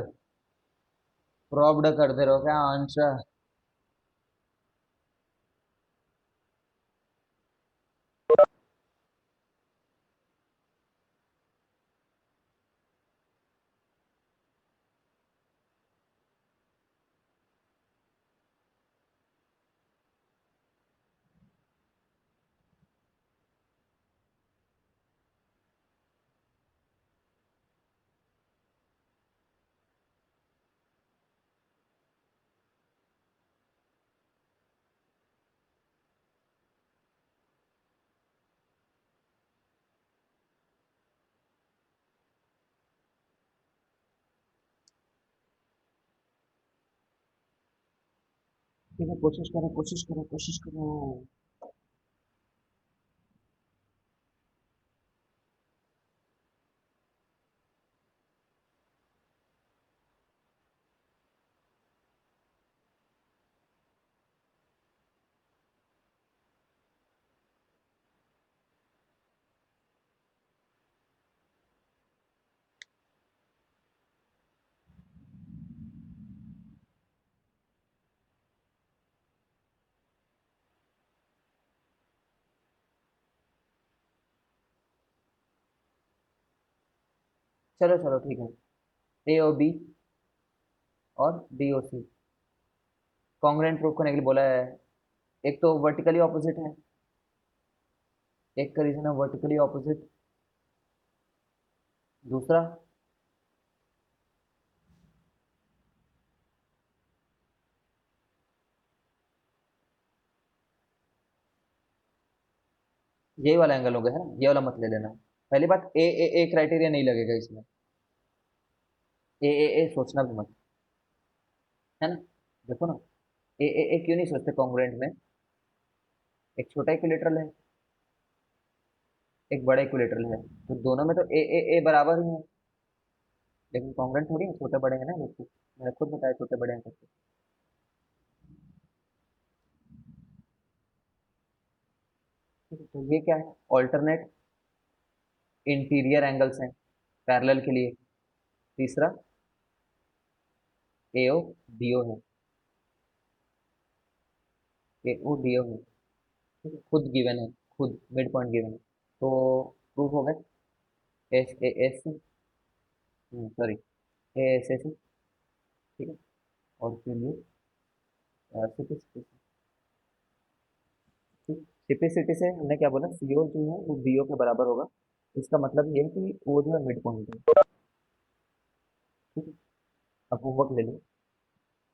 प्रोब्ड करते रहो क्या आंसर? ठीक है, कोशिश करो, कोशिश करो, कोशिश करो। चलो चलो ठीक है। ए और बी और बी और सी कॉन्ग्रुएंट प्रूफ करने के लिए बोला है। एक तो वर्टिकली ऑपोजिट है, एक का रीजन है वर्टिकली ऑपोजिट। दूसरा, यही वाला एंगल हो गया है ना, ये वाला मत ले लेना। पहली बात, ए क्राइटेरिया नहीं लगेगा इसमें। ए सोचना भी मत, है ना। देखो ना, ए क्यों नहीं सोचते कॉन्ग्रुएंट में? एक छोटा इक्विलेटरल है, एक बड़ा इक्विलेटरल है, तो दोनों में तो ए बराबर ही है। लेकिन कॉन्ग्रुएंट थोड़ी है, छोटे बड़े हैं ना लोग, मैंने खुद बताया छोटे बड़े हैं करके। ठीक है, तो ये क्या है? ऑल्टरनेट इंटीरियर एंगल्स हैं पैरेलल के लिए। तीसरा, एओ डीओ है, एओ डीओ है। ठीक है, खुद गिवन है, खुद मिड पॉइंट गिवन है। तो प्रूफ हो गया। S A S, sorry, A S S. ठीक है, और फिर ये सिपिसिटी। सिपिसिटी से हमने क्या बोला, सीओ जो है वो बीओ के बराबर होगा। इसका मतलब ये है कि वो जो है मिड पॉइंट है। ठीक है, अब होमवर्क ले लो।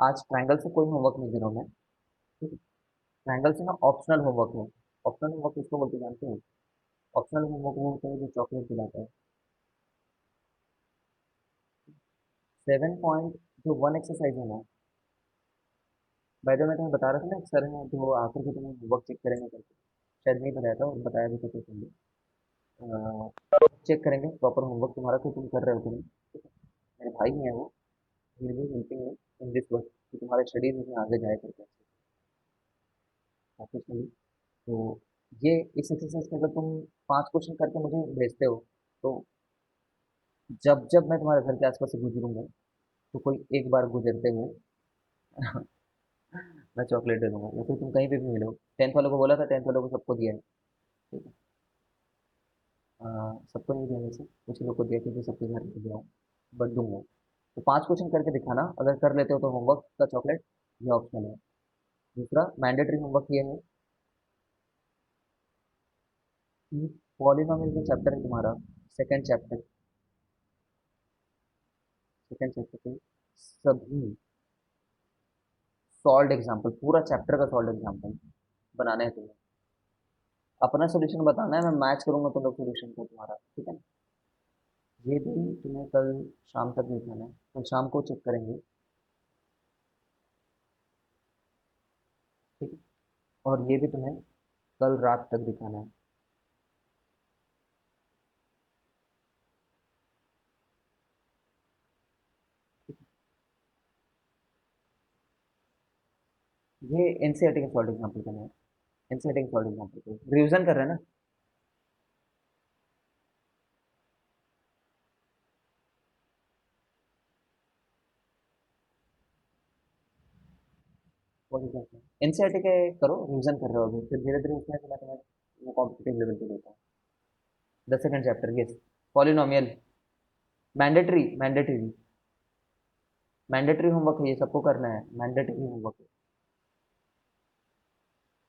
आज ट्रायंगल से कोई होमवर्क नहीं दे रहा हूँ मैं। ठीक है, ट्रायंगल से ना ऑप्शनल होमवर्क है। ऑप्शनल होमवर्क किसको बोलते जानते हैं? ऑप्शनल होमवर्क वो होता है जो चॉकलेट दिलाता है। 7 पॉइंट जो वन एक्सरसाइज है ना, बाय द वे मैं तुम्हें बता रहा था ना, एक सर हैं जो आकर के तुम्हें होमवर्क चेक करेंगे करके। शायद नहीं बताया था, और बताया भी था तो तुमने चेक करेंगे प्रॉपर होमवर्क तुम्हारा कि तुम कर रहे हो कि नहीं। ठीक है? मेरे भाई हैं वो, will be helping you in this work कि तुम्हारे स्टडीज में आगे जाए करके ऑफिशियली। तो ये इस एक्सरसाइज के अगर तुम 5 क्वेश्चन करके मुझे भेजते हो, तो जब जब मैं तुम्हारे घर के आसपास से गुजरूंगा, तो कोई एक बार गुजरते हुए मैं चॉकलेट दे दूंगा, या फिर तुम कहीं पे भी मिलो। 10th वालों को बोला था, 10th वालों को सबको दिया है। ठीक है। सबको नहीं दिया वैसे, कुछ लोग को दिया क्योंकि सबके घर पे गया हूँ, बट दूंगा। तो 5 क्वेश्चन करके दिखाना, अगर कर लेते हो तो होमवर्क का चॉकलेट ये ऑप्शनल है। दूसरा मैंडेटरी होमवर्क ये है कि पॉलिनोमियल जो चैप्टर है तुम्हारा, सेकेंड चैप्टर, सेकेंड चैप्टर के सभी सॉल्व एग्जाम्पल, पूरा चैप्टर का सॉल्व एग्जाम्पल बनाना है तुम्हें। अपना सोल्यूशन बताना है, मैं मैच करूंगा तुम लोग सोल्यूशन को तुम्हारा, ठीक है ना। ये भी तुम्हें कल शाम तक दिखाना है, कल शाम को चेक करेंगे। ठीक है। और ये भी तुम्हें कल रात तक दिखाना है। ये एनसीईआरटी का सॉल्व एग्जाम्पल करना है। एनसीईआरटी का सॉल्व एग्जाम्पल रिवीजन कर रहे हैं ना। एनसीईआरटी के करो, रिवीजन कर रहे हो अभी, फिर धीरे धीरे उसमें से मैं तुम्हें वो कॉम्पिटिटिव लेवल पे देता हूँ। The second chapter, yes, polynomial, mandatory, mandatory, mandatory homework है, ये सबको करना है, मैंडेटरी होमवर्क है।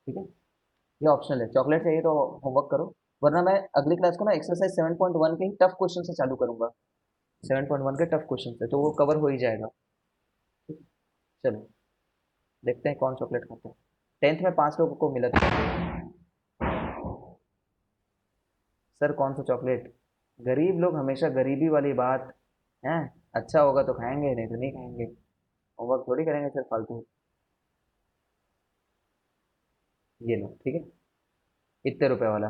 ठीक है। ये ऑप्शनल है, चॉकलेट चाहिए तो होमवर्क करो, वरना मैं अगली क्लास को ना एक्सरसाइज 7.1 के ही टफ क्वेश्चन से चालू करूंगा। 7.1 के टफ क्वेश्चन से तो वो कवर हो ही जाएगा। ठीक है? चलो देखते हैं कौन चॉकलेट खाता है। 10th में 5 लोगों को मिला था। सर कौन सा चॉकलेट? गरीब लोग हमेशा गरीबी वाली बात है। अच्छा होगा तो खाएंगे, नहीं तो नहीं खाएंगे। होमवर्क थोड़ी करेंगे सर फालतू। ये लो, ठीक है, इतने रुपए वाला।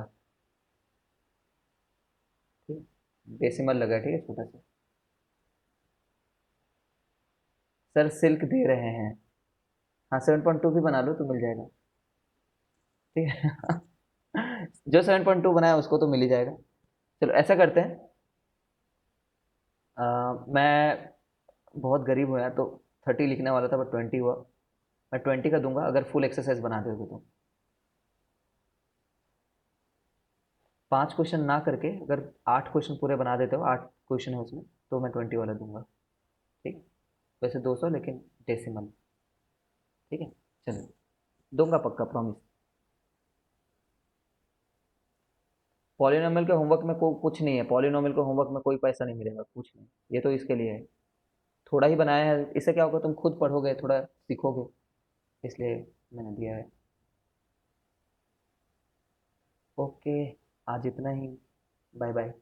ठीक है, डेसिमल लगा है, ठीक है, छोटा सा। सर सिल्क दे रहे हैं। हाँ 7.2 भी बना लो तो मिल जाएगा। ठीक है। जो 7.2 बनाया उसको तो मिल ही जाएगा। चलो ऐसा करते हैं, मैं बहुत गरीब हूँ यार, तो 30 लिखने वाला था बट 20 हुआ। मैं 20 का दूंगा अगर फुल एक्सरसाइज बना दोगे तो। 5 क्वेश्चन ना करके अगर 8 क्वेश्चन पूरे बना देते हो, 8 क्वेश्चन है उसमें, तो मैं 20 वाला दूंगा। ठीक है। वैसे 200 लेकिन डेसिमल। ठीक है। चलो दूंगा पक्का, प्रॉमिस। पॉलिनोमियल के होमवर्क में कुछ नहीं है, पॉलिनोमियल के होमवर्क में कोई पैसा नहीं मिलेगा, कुछ नहीं। ये तो इसके लिए है, थोड़ा ही बनाया है, इससे क्या होगा, तुम खुद पढ़ोगे, थोड़ा सीखोगे, इसलिए मैंने दिया है। ओके, आज इतना ही। Bye bye.